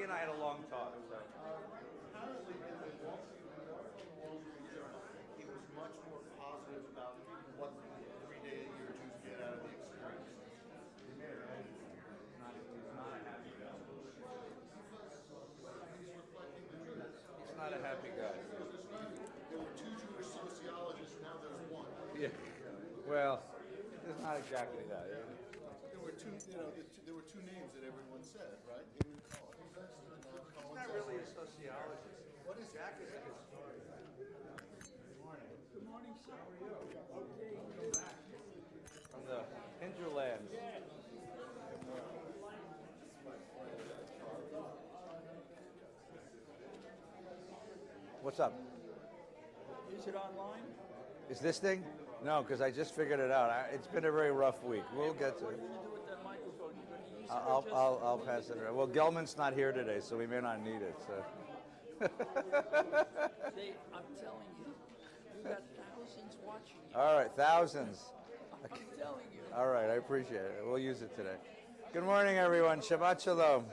and I had a long talk. So. Apparently, he was much more positive about what 3-day-a-year Jews get out of the experience. He's not a happy guy. He's reflecting the truth. He's not a happy guy. There were 2 Jewish sociologists, now there's 1. Yeah. Well, it's not exactly that. There were 2, there were 2 names that everyone said, right? He's not really a sociologist. What is Jack is a historian. Good morning. Good morning, sir. How are you? Okay. From the hinterlands. What's up? Is it online? Is this thing? No, because I just figured it out. It's been a very rough week. We'll get to What are it. you going to do with that microphone? You going to use it or I'll pass it around. Well, Gelman's not here today, so we may not need it. So. Dave, I'm telling you, you got thousands watching you. All right, thousands. I'm telling you. All right, I appreciate it. We'll use it today. Good morning, everyone. Shabbat shalom.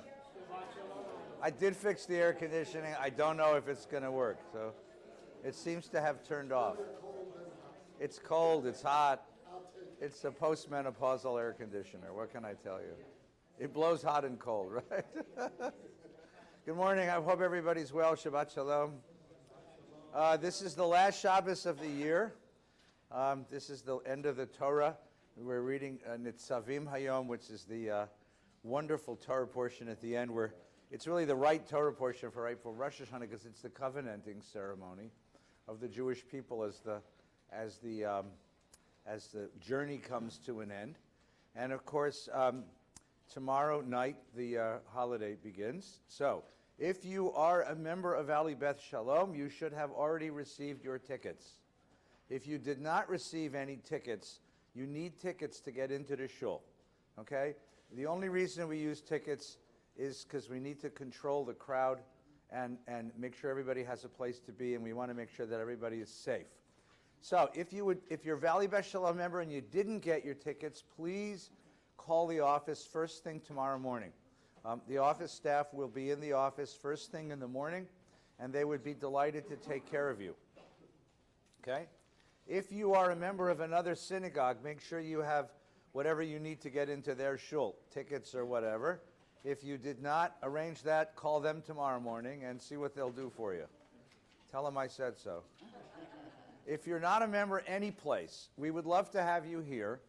I did fix the air conditioning. I don't know if it's going to work. So it seems to have turned off. It's cold. It's hot. It's a postmenopausal air conditioner. What can I tell you? It blows hot and cold, right? Good morning. I hope everybody's well. Shabbat shalom. This is the last Shabbos of the year. This is the end of the Torah. We're reading Nitzavim Hayom, which is the wonderful Torah portion at the end, where it's really the right Torah portion for Rosh Hashanah, because it's the covenanting ceremony of the Jewish people as the journey comes to an end. And of course, tomorrow night the holiday begins. So, if you are a member of Valley Beth Shalom, you should have already received your tickets. If you did not receive any tickets, you need tickets to get into the shul. Okay? The only reason we use tickets is because we need to control the crowd and make sure everybody has a place to be, and we want to make sure that everybody is safe. So if you're a Valley Beth Shalom member and you didn't get your tickets, please call the office first thing tomorrow morning. The office staff will be in the office first thing in the morning, and they would be delighted to take care of you. Okay? If you are a member of another synagogue, make sure you have whatever you need to get into their shul, tickets or whatever. If you did not arrange that, call them tomorrow morning and see what they'll do for you. Tell them I said so. If you're not a member any place, we would love to have you here.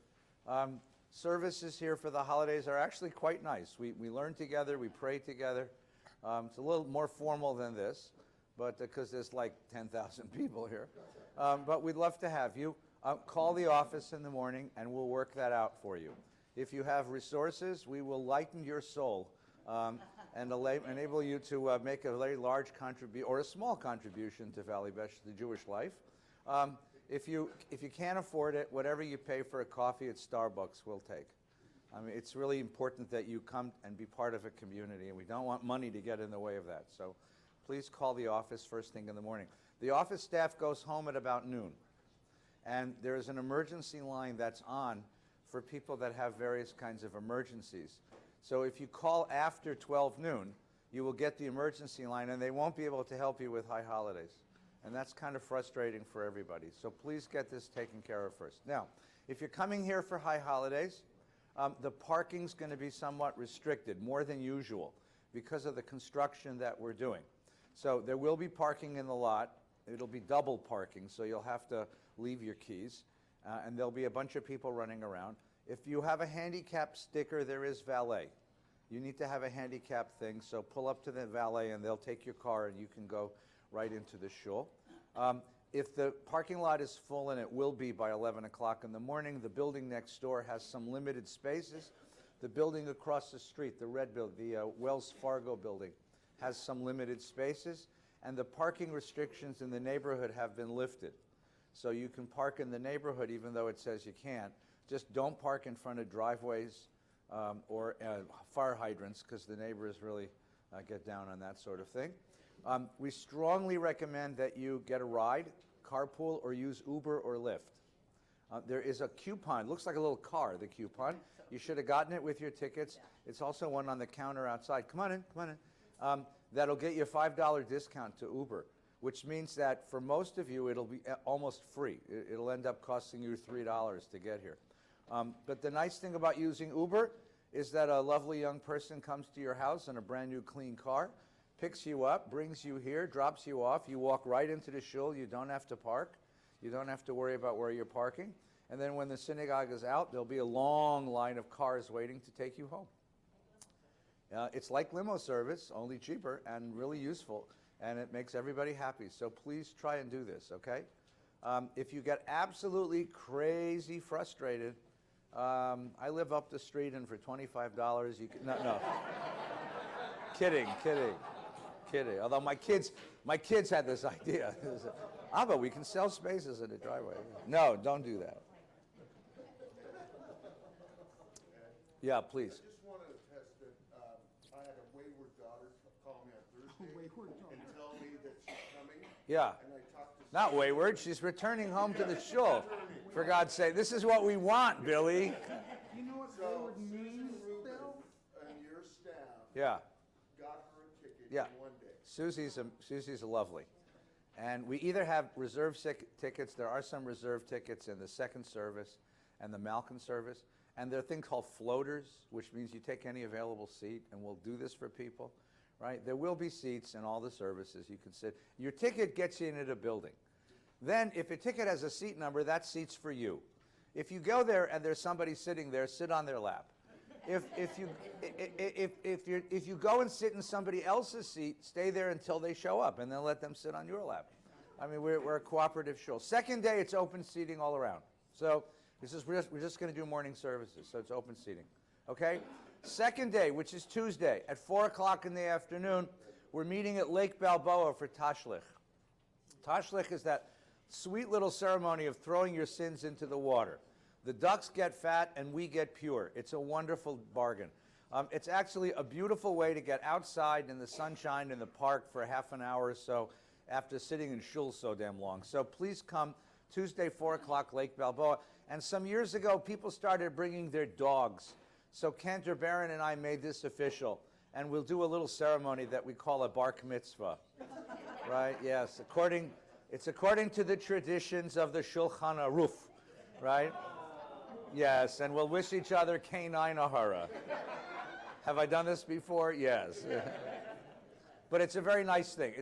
Services here for the holidays are actually quite nice. We learn together, we pray together. It's a little more formal than this, but because there's like 10,000 people here. But we'd love to have you. Call the office in the morning and we'll work that out for you. If you have resources, we will lighten your soul and enable you to make a very large contribution or a small contribution to Valley Beth, the Jewish life. If you can't afford it, whatever you pay for a coffee at Starbucks, we'll take. I mean, it's really important that you come and be part of a community, and we don't want money to get in the way of that. So please call the office first thing in the morning. The office staff goes home at about noon, and there is an emergency line that's on for people that have various kinds of emergencies. So if you call after 12 noon, you will get the emergency line, and they won't be able to help you with high holidays. And that's kind of frustrating for everybody. So please get this taken care of first. Now, if you're coming here for high holidays, the parking's going to be somewhat restricted, more than usual, because of the construction that we're doing. So there will be parking in the lot. It'll be double parking, so you'll have to leave your keys. And there'll be a bunch of people running around. If you have a handicap sticker, there is valet. You need to have a handicap thing, so pull up to the valet and they'll take your car and you can go right into the shul. If the parking lot is full, and it will be by 11 o'clock in the morning, the building next door has some limited spaces. The building across the street, the red building, the Wells Fargo building, has some limited spaces, and the parking restrictions in the neighborhood have been lifted. So you can park in the neighborhood even though it says you can't. Just don't park in front of driveways or fire hydrants, because the neighbors really get down on that sort of thing. We strongly recommend that you get a ride, carpool, or use Uber or Lyft. There is a coupon. It looks like a little car, the coupon. You should have gotten it with your tickets. It's also one on the counter outside. Come on in, come on in. that'll get you a $5 discount to Uber, which means that for most of you, it'll be almost free. It'll end up costing you $3 to get here. But the nice thing about using Uber is that a lovely young person comes to your house in a brand new clean car, picks you up, brings you here, drops you off. You walk right into the shul. You don't have to park. You don't have to worry about where you're parking. And then when the synagogue is out, there'll be a long line of cars waiting to take you home. It's like limo service, only cheaper and really useful, and it makes everybody happy. So please try and do this, okay? If you get absolutely crazy frustrated, I live up the street, and for $25, you can, no. Kidding. Although my kids had this idea. Abba, we can sell spaces in the driveway. No, don't do that. Yeah, please. I just wanted to test that I had a wayward daughter call me on Thursday and tell me that she's coming. Yeah. And I talked to Not wayward. She's returning home to the shul. For God's sake, this is what we want, Billy. You know what So wayward Susan means, Rubin Bill? and your staff Yeah. got her a ticket Yeah. in one day. Susie's lovely. And we either have reserve tickets. There are some reserve tickets in the second service and the Malkin service. And there are things called floaters, which means you take any available seat, and we'll do this for people, right? There will be seats in all the services. You can sit. Your ticket gets you into the building. Then, if a ticket has a seat number, that seat's for you. If you go there and there's somebody sitting there, sit on their lap. If you go and sit in somebody else's seat, stay there until they show up, and then let them sit on your lap. I mean, we're a cooperative shul. Second day, it's open seating all around. So we're just going to do morning services, so it's open seating. Okay? Second day, which is Tuesday, at 4 o'clock in the afternoon, we're meeting at Lake Balboa for Tashlich. Tashlich is that sweet little ceremony of throwing your sins into the water. The ducks get fat and we get pure. It's a wonderful bargain. It's actually a beautiful way to get outside in the sunshine in the park for half an hour or so after sitting in shul so damn long. So please come Tuesday, 4 o'clock, Lake Balboa. And some years ago, people started bringing their dogs. So Cantor Barron and I made this official. And we'll do a little ceremony that we call a bar mitzvah. Right? Yes. It's according to the traditions of the Shulchan Aruch. Right? Yes. And we'll wish each other canine ahara. Have I done this before? Yes. But it's a very nice thing.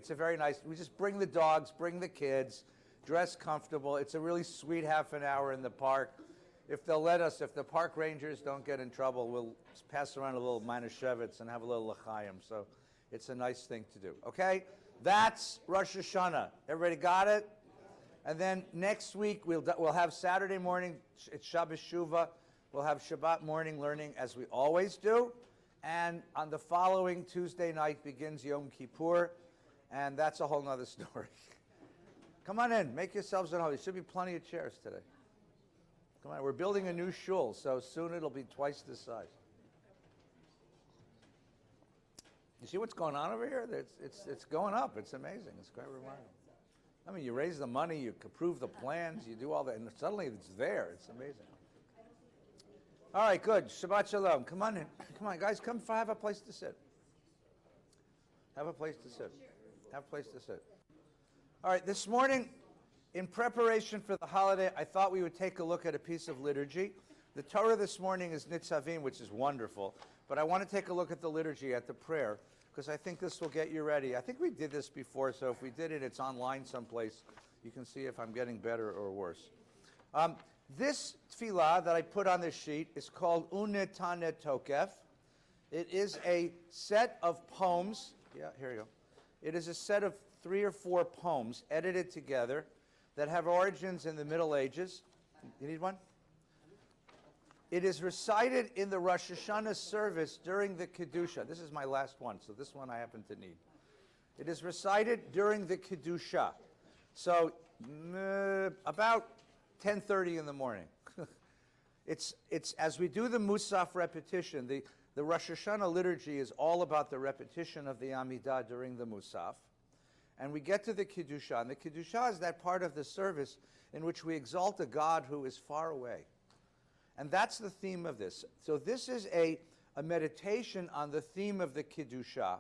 We just bring the dogs, bring the kids, dress comfortable. It's a really sweet half an hour in the park. If they'll let us, if the park rangers don't get in trouble, we'll pass around a little Manischewitz and have a little l'chaim. So it's a nice thing to do. Okay? That's Rosh Hashanah. Everybody got it? And then next week, we'll have Saturday morning, it's Shabbos Shuvah. We'll have Shabbat morning learning as we always do. And on the following Tuesday night begins Yom Kippur. And that's a whole nother story. Come on in. Make yourselves at home. There should be plenty of chairs today. Come on. We're building a new shul, so soon it'll be twice this size. You see what's going on over here? It's going up. It's amazing. It's quite remarkable. I mean, you raise the money, you approve the plans, you do all that, and suddenly it's there. It's amazing. All right, good. Shabbat Shalom. Come on in. Come on, guys. Come have a place to sit. Have a place to sit. Have a place to sit. All right, this morning, in preparation for the holiday, I thought we would take a look at a piece of liturgy. The Torah this morning is Nitzavim, which is wonderful, but I want to take a look at the liturgy, at the prayer, because I think this will get you ready. I think we did this before, so if we did it, it's online someplace. You can see if I'm getting better or worse. This tefillah that I put on this sheet is called Unetane Tokef. It is a set of poems. Yeah, here you go. It is a set of 3 or 4 poems edited together that have origins in the Middle Ages. You need one? It is recited in the Rosh Hashanah service during the Kedusha. This is my last one, so this one I happen to need. It is recited during the Kedusha. So about 10:30 in the morning. It's as we do the Musaf repetition, the Rosh Hashanah liturgy is all about the repetition of the Amidah during the Musaf. And we get to the Kedusha. And the Kedusha is that part of the service in which we exalt a God who is far away. And that's the theme of this. So this is a meditation on the theme of the Kedusha.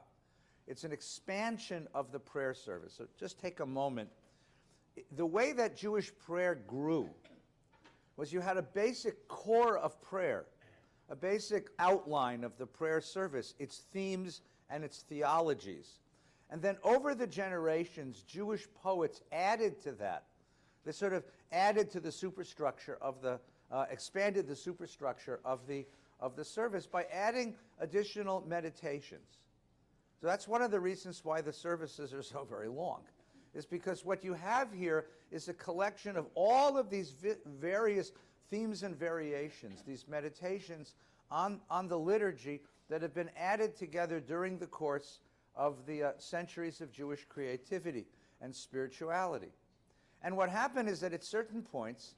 It's an expansion of the prayer service. So just take a moment. The way that Jewish prayer grew was you had a basic core of prayer, a basic outline of the prayer service, its themes and its theologies. And then over the generations, Jewish poets added to that. They sort of added to the superstructure of the, expanded the superstructure of the service by adding additional meditations. So that's one of the reasons why the services are so very long, is because what you have here is a collection of all of these various themes and variations, these meditations on the liturgy that have been added together during the course of the centuries of Jewish creativity and spirituality. And what happened is that at certain points,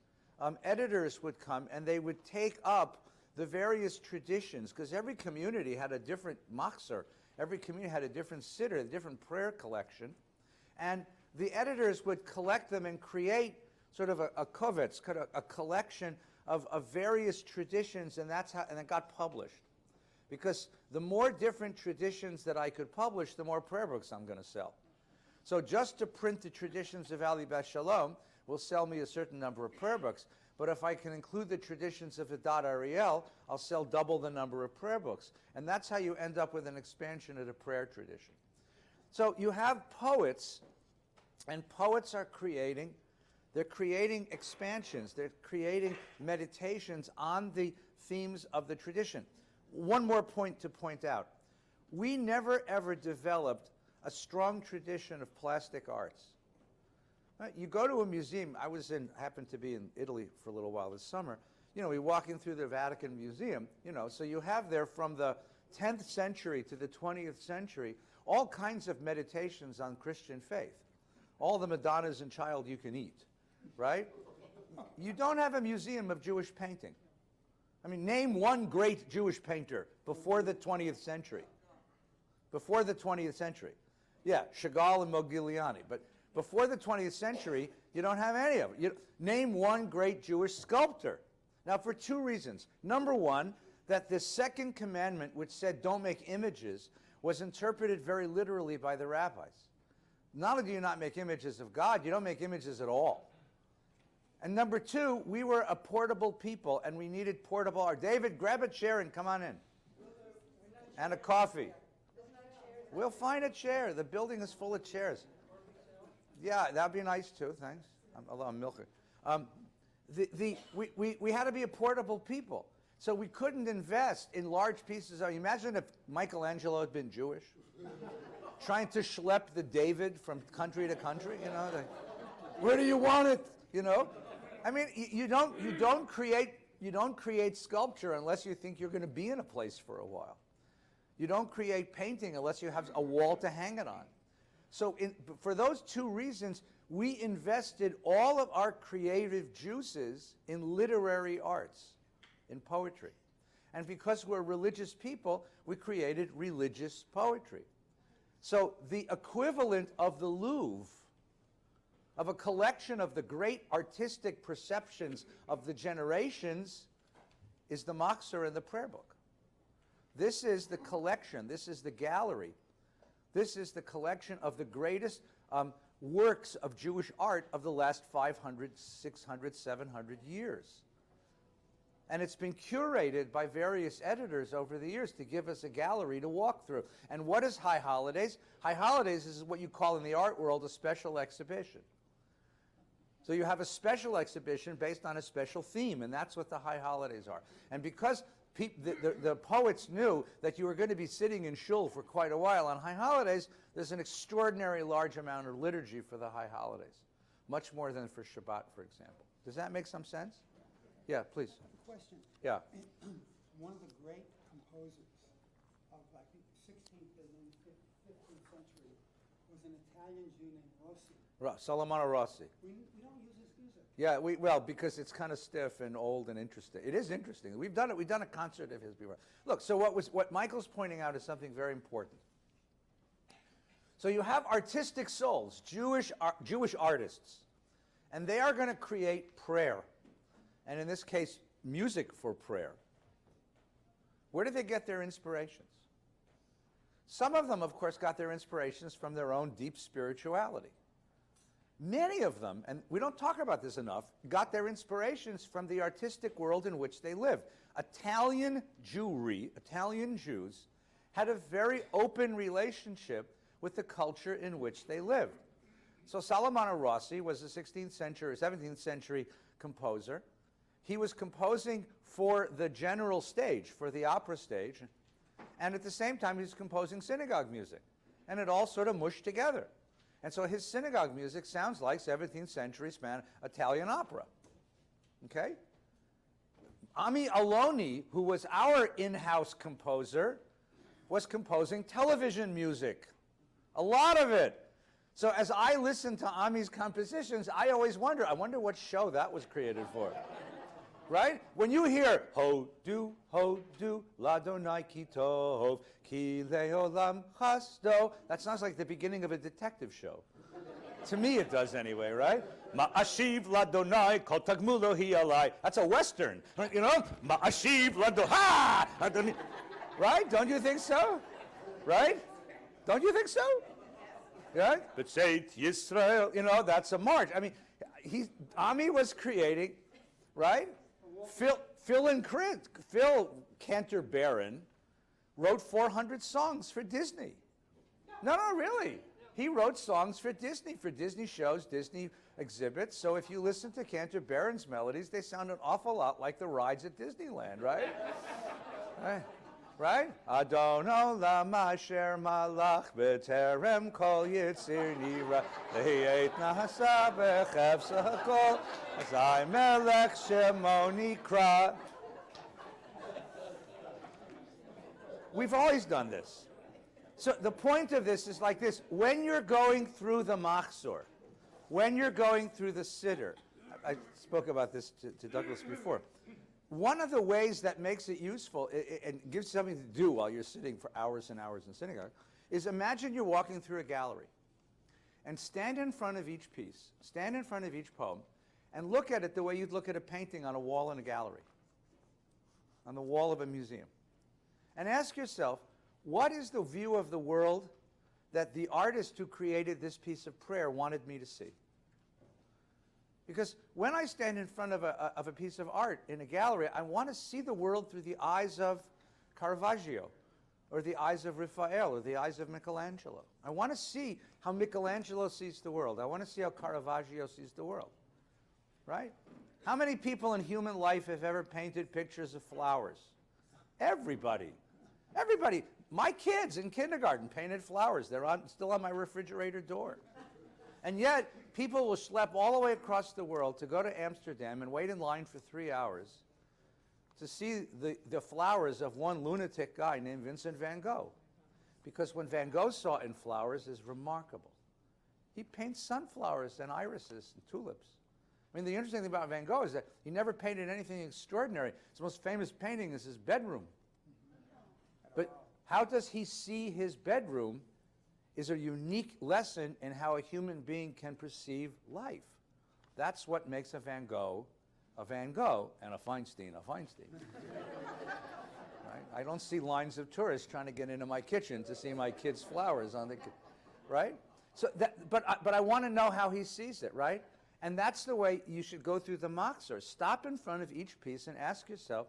editors would come and they would take up the various traditions, because every community had a different machzor, every community had a different siddur, a different prayer collection, and the editors would collect them and create sort of a kovetz, kind of a collection of various traditions, and that's how, and it got published. Because the more different traditions that I could publish, the more prayer books I'm going to sell. So just to print the traditions of Ali Bas Shalom will sell me a certain number of prayer books. But if I can include the traditions of Hadad Ariel, I'll sell double the number of prayer books. And that's how you end up with an expansion of the prayer tradition. So you have poets, and poets are creating, they're creating expansions, they're creating meditations on the themes of the tradition. One more point to point out. We never ever developed a strong tradition of plastic arts. You go to a museum. Happened to be in Italy for a little while this summer. You know, we walk in through the Vatican Museum, you know, so you have there from the 10th century to the 20th century all kinds of meditations on Christian faith. All the Madonnas and child you can eat, right? You don't have a museum of Jewish painting. I mean, name one great Jewish painter before the 20th century. Before the 20th century. Yeah, Chagall and Modigliani, but before the 20th century, you don't have any of it. Name one great Jewish sculptor. Now, for two reasons. Number one, that the second commandment, which said don't make images, was interpreted very literally by the rabbis. Not only do you not make images of God, you don't make images at all. And number two, we were a portable people, and we needed portable art. David, grab a chair and come on in. And a coffee. We'll find a chair. The building is full of chairs. Yeah, that'd be nice too, thanks. Although I'm milking. We had to be a portable people. So we couldn't invest in large pieces. Imagine if Michelangelo had been Jewish. Trying to schlep the David from country to country, you know. Where do you want it? You know? I mean, you don't create sculpture unless you think you're going to be in a place for a while. You don't create painting unless you have a wall to hang it on. So for those two reasons, we invested all of our creative juices in literary arts, in poetry. And because we're religious people, we created religious poetry. So the equivalent of the Louvre, of a collection of the great artistic perceptions of the generations, is the machzor and the prayer book. This is the collection, this is the gallery. This is the collection of the greatest works of Jewish art of the last 500, 600, 700 years. And it's been curated by various editors over the years to give us a gallery to walk through. And what is High Holidays? High Holidays is what you call in the art world a special exhibition. So you have a special exhibition based on a special theme, and that's what the High Holidays are. And because the poets knew that you were going to be sitting in shul for quite a while on High Holidays, there's an extraordinary large amount of liturgy for the High Holidays, much more than for Shabbat, for example. Does that make some sense? Yeah, please. Question. Yeah. One of the great composers of, I think, the 16th and 15th century was an Italian Jew named Rossi. Solomon Rossi. We don't use his music. Yeah, well, because it's kind of stiff and old and interesting. It is interesting. We've done a concert of his before. Look, so what Michael's pointing out is something very important. So you have artistic souls, Jewish artists, and they are going to create prayer, and in this case, music for prayer. Where do they get their inspirations? Some of them, of course, got their inspirations from their own deep spirituality. Many of them, and we don't talk about this enough, got their inspirations from the artistic world in which they lived. Italian Jewry, Italian Jews, had a very open relationship with the culture in which they lived. So Salomone Rossi was a 16th century, 17th century composer. He was composing for the general stage, for the opera stage, and at the same time he was composing synagogue music. And it all sort of mushed together. And so his synagogue music sounds like 17th century Italian opera. Okay? Ami Aloni, who was our in-house composer, was composing television music. A lot of it. So as I listen to Ami's compositions, I always wonder, what show that was created for. Right? When you hear, ho do, ladonai ki tov, ki leolam chasdo, that sounds like the beginning of a detective show. To me it does anyway, right? Ma'ashiv ladonai kol tagmulo hi alai. That's a Western, you know? Ma'ashiv ladonai. Right? Don't you think so? Right? Don't you think so? Right? But say Yisrael, you know, that's a march. I mean, Ami was creating, right? Phil Cantor-Barron wrote 400 songs for Disney. No, really. He wrote songs for Disney shows, Disney exhibits. So if you listen to Cantor-Barron's melodies, they sound an awful lot like the rides at Disneyland, right? Right? Adon olam asher malach b'terem kol yitzir nira le'et nahasa b'chefsa hakol azai melech shemo nikra. We've always done this. So the point of this is like this. When you're going through the machzor, when you're going through the siddur, I spoke about this to Douglas before. One of the ways that makes it useful and gives something to do while you're sitting for hours and hours in synagogue is imagine you're walking through a gallery and stand in front of each piece, stand in front of each poem, and look at it the way you'd look at a painting on a wall in a gallery, on the wall of a museum. And ask yourself, what is the view of the world that the artist who created this piece of prayer wanted me to see? Because when I stand in front of a piece of art in a gallery, I want to see the world through the eyes of Caravaggio, or the eyes of Raphael, or the eyes of Michelangelo. I want to see how Michelangelo sees the world. I want to see how Caravaggio sees the world, right? How many people in human life have ever painted pictures of flowers? Everybody. Everybody. My kids in kindergarten painted flowers. They're still on my refrigerator door. And yet, people will schlep all the way across the world to go to Amsterdam and wait in line for 3 hours to see the flowers of one lunatic guy named Vincent van Gogh. Because what Van Gogh saw in flowers is remarkable. He paints sunflowers and irises and tulips. I mean, the interesting thing about Van Gogh is that he never painted anything extraordinary. His most famous painting is his bedroom. But how does he see his bedroom is a unique lesson in how a human being can perceive life. That's what makes a Van Gogh and a Feinstein a Feinstein. Right? I don't see lines of tourists trying to get into my kitchen to see my kids' flowers on the, right? So but I want to know how he sees it, right? And that's the way you should go through the machzor. Stop in front of each piece and ask yourself,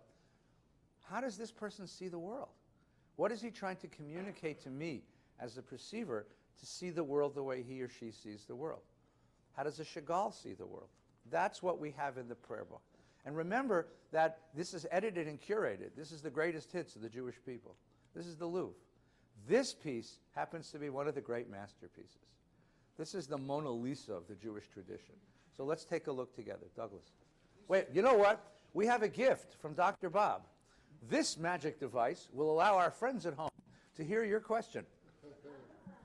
how does this person see the world? What is he trying to communicate to me as a perceiver to see the world the way he or she sees the world? How does a Chagall see the world? That's what we have in the prayer book. And remember that this is edited and curated. This is the greatest hits of the Jewish people. This is the Louvre. This piece happens to be one of the great masterpieces. This is the Mona Lisa of the Jewish tradition. So let's take a look together. Douglas. Wait, you know what? We have a gift from Dr. Bob. This magic device will allow our friends at home to hear your question.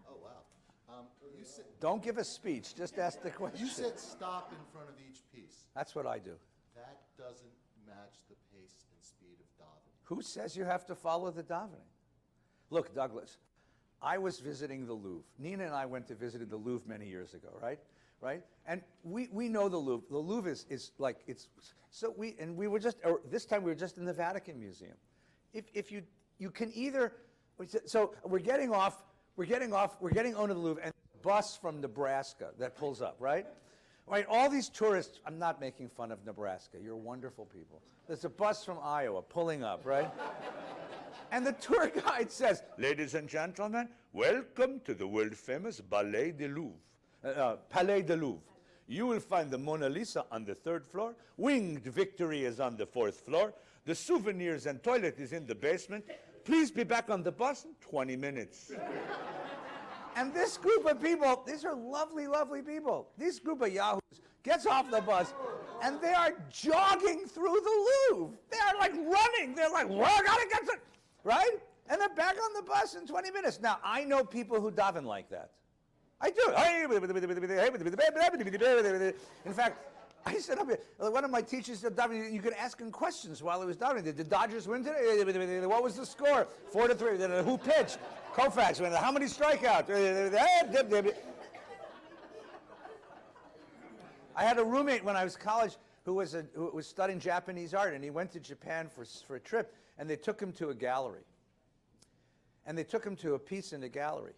Oh, wow. You said, Don't give a speech, just ask the question. you said stop in front of each piece. That's what I do. That doesn't match the pace and speed of davening. Who says you have to follow the davening? Look, Douglas, I was visiting the Louvre. Nina and I went to visit the Louvre many years ago, right? And we know the Louvre. The Louvre is like, it's, so we were just, or this time we were just in the Vatican Museum. If you can either So we're getting onto the Louvre, and a bus from Nebraska that pulls up, right? Right, all these tourists, I'm not making fun of Nebraska, you're wonderful people. There's a bus from Iowa pulling up, right? And the tour guide says, ladies and gentlemen, welcome to the world-famous Palais de Louvre. You will find the Mona Lisa on the 3rd floor. Winged Victory is on the 4th floor. The souvenirs and toilet is in the basement. Please be back on the bus in 20 minutes. And this group of people, these are lovely, lovely people. This group of yahoos gets off the bus, and they are jogging through the Louvre. They are like running. They're like, well, I gotta get to, right? And they're back on the bus in 20 minutes. Now, I know people who daven like that. I do. In fact, I said, one of my teachers said, you could ask him questions while he was davening. Did the Dodgers win today? What was the score? 4-3. Who pitched? Koufax. How many strikeouts? I had a roommate when I was in college who was studying Japanese art, and he went to Japan for a trip, and they took him to a gallery. And they took him to a piece in the gallery.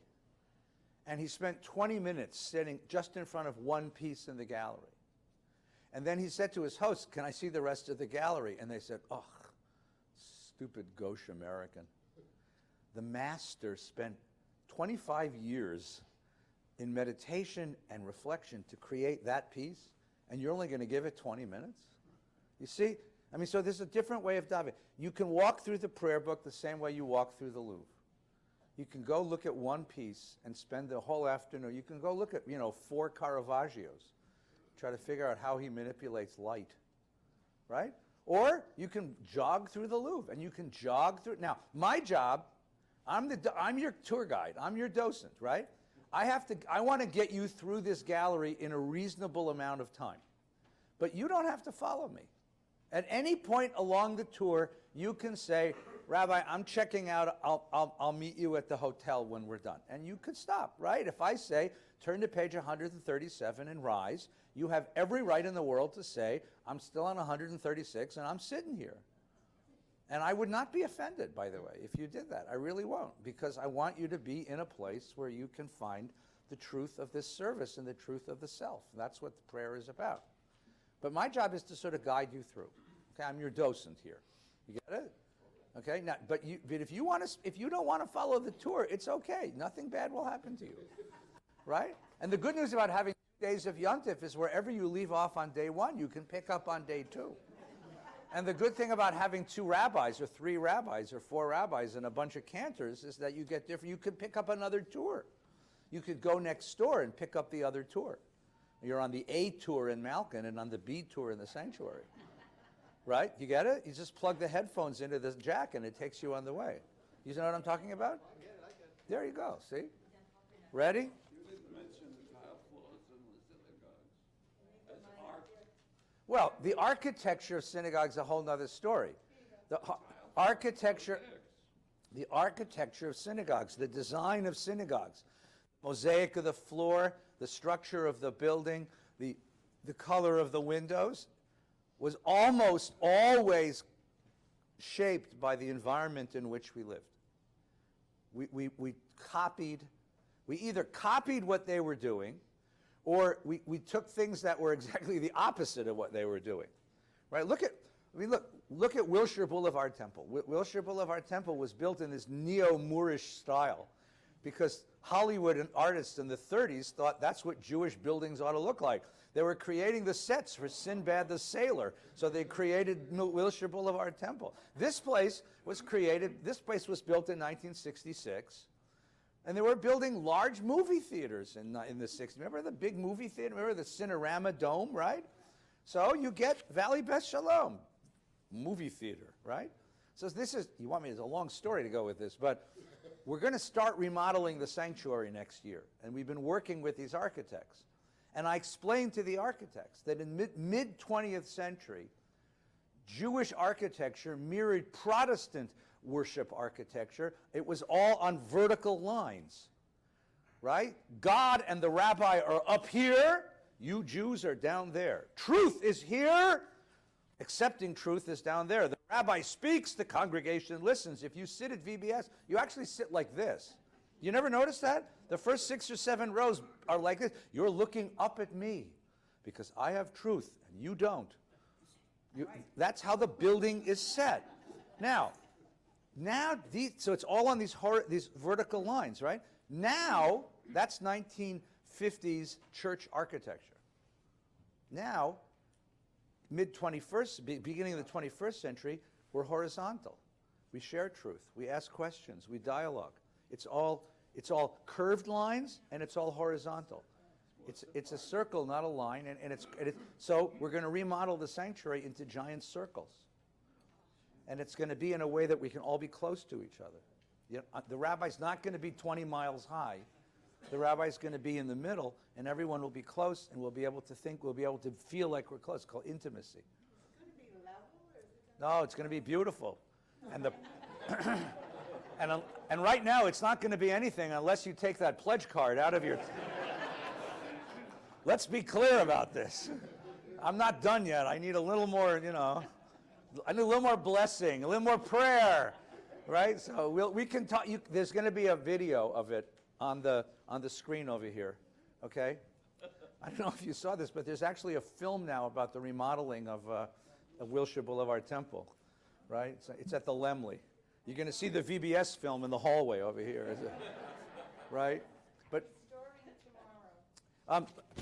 And he spent 20 minutes sitting just in front of one piece in the gallery. And then he said to his host, can I see the rest of the gallery? And they said, oh, stupid gauche American. The master spent 25 years in meditation and reflection to create that piece, and you're only going to give it 20 minutes? You see? I mean, so there's a different way of davening. You can walk through the prayer book the same way you walk through the Louvre. You can go look at one piece and spend the whole afternoon. You can go look at, 4 Caravaggios. Try to figure out how he manipulates light, right? Or you can jog through the Louvre, and you can jog through. Now, my job, I'm your tour guide. I'm your docent, right? I want to get you through this gallery in a reasonable amount of time. But you don't have to follow me. At any point along the tour, you can say, Rabbi, I'm checking out. I'll meet you at the hotel when we're done. And you could stop, right? If I say, turn to page 137 and rise, you have every right in the world to say, I'm still on 136 and I'm sitting here. And I would not be offended, by the way, if you did that. I really won't, because I want you to be in a place where you can find the truth of this service and the truth of the self. That's what the prayer is about. But my job is to sort of guide you through. Okay, I'm your docent here. You get it? Okay. Now, but if you don't want to follow the tour, it's okay. Nothing bad will happen to you, right? And the good news about having 2 days of Yontif is wherever you leave off on day 1, you can pick up on day 2. And the good thing about having 2 rabbis or 3 rabbis or 4 rabbis and a bunch of cantors is that you get different. You could pick up another tour. You could go next door and pick up the other tour. You're on the A tour in Malkin and on the B tour in the sanctuary. Right? You get it? You just plug the headphones into the jack and it takes you on the way. You know what I'm talking about? I get it. There you go. See? Ready? You didn't mention the tile floors in the synagogues. That's art. Well, the architecture of synagogues is a whole other story. The architecture of synagogues, the design of synagogues, mosaic of the floor, the structure of the building, the color of the windows, was almost always shaped by the environment in which we lived. We either copied what they were doing, or we took things that were exactly the opposite of what they were doing. Right? Look at Wilshire Boulevard Temple. Wilshire Boulevard Temple was built in this neo-Moorish style because Hollywood and artists in the 30s thought that's what Jewish buildings ought to look like. They were creating the sets for Sinbad the Sailor, so they created Wilshire Boulevard Temple. This place was built in 1966, and they were building large movie theaters in the 60s. Remember the big movie theater? Remember the Cinerama Dome, right? So you get Valley Beth Shalom, movie theater, right? So there's a long story to go with this, but we're going to start remodeling the sanctuary next year, and we've been working with these architects. And I explained to the architects that in mid-20th century, Jewish architecture mirrored Protestant worship architecture. It was all on vertical lines, right? God and the rabbi are up here. You Jews are down there. Truth is here. Accepting truth is down there. The Rabbi speaks, the congregation listens. If you sit at VBS, you actually sit like this. You never notice that? The first 6 or 7 rows are like this. You're looking up at me because I have truth and you don't. That's how the building is set. Now, so it's all on these vertical lines, right? Now, that's 1950s church architecture. Now, beginning of the 21st century, we're horizontal. We share truth. We ask questions. We dialogue. It's all curved lines and it's all horizontal. It's a circle, not a line, so we're going to remodel the sanctuary into giant circles. And it's going to be in a way that we can all be close to each other. The rabbi's not going to be 20 miles high. The rabbi's going to be in the middle, and everyone will be close, and we'll be able to think, we'll be able to feel like we're close. It's called intimacy. It's going to be level, or is it going to No, it's going to be beautiful. And and right now, it's not going to be anything unless you take that pledge card out of your... Let's be clear about this. I'm not done yet. I need a little more, I need a little more blessing, a little more prayer, right? So we can talk. There's going to be a video of it on the screen over here, okay? I don't know if you saw this, but there's actually a film now about the remodeling of Wilshire Boulevard Temple, right? It's at the Lemley. You're going to see the VBS film in the hallway over here, right? But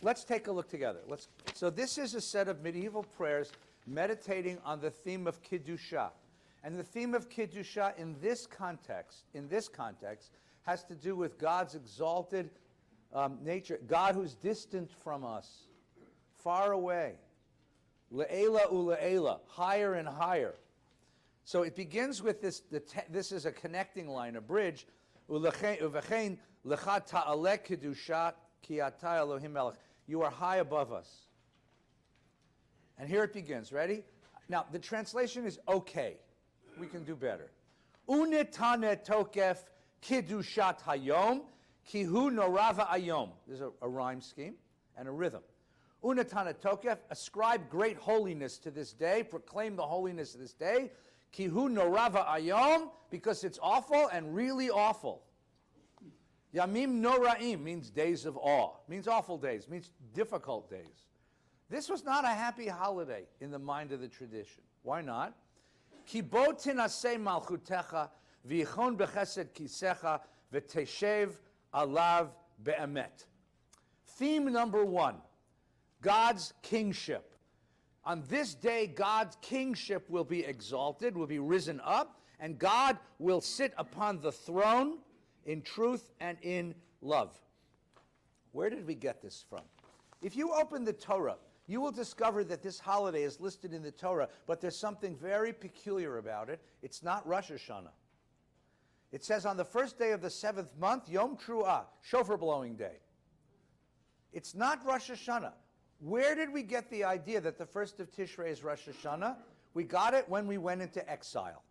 let's take a look together. So this is a set of medieval prayers meditating on the theme of Kiddusha. And the theme of Kiddusha in this context, has to do with God's exalted nature, God who's distant from us, far away. Le'ela u'le'ela, higher and higher. So it begins with this, this is a connecting line, a bridge. Uvechein lecha ta'aleh Kiddusha ki ata Elohim melech. You are high above us. And here it begins. Ready? Now, the translation is okay. We can do better. Unetane tokef kiddushat hayom ki hu norava ayom. There's a rhyme scheme and a rhythm. Unetane tokef, ascribe great holiness to this day, proclaim the holiness of this day. Ki hu norava ayom, because it's awful and really awful. Yamim noraim means days of awe, means awful days, means difficult days. This was not a happy holiday in the mind of the tradition. Why not? Ki bo tinaseh malchutecha v'yichon bechesed kisecha v'teshev alav be'emet. Theme number 1, God's kingship. On this day, God's kingship will be exalted, will be risen up, and God will sit upon the throne in truth and in love. Where did we get this from? If you open the Torah, you will discover that this holiday is listed in the Torah, but there's something very peculiar about it. It's not Rosh Hashanah. It says on the first day of the 7th month, Yom Tru'ah, shofar blowing day. It's not Rosh Hashanah. Where did we get the idea that the first of Tishrei is Rosh Hashanah? We got it when we went into exile.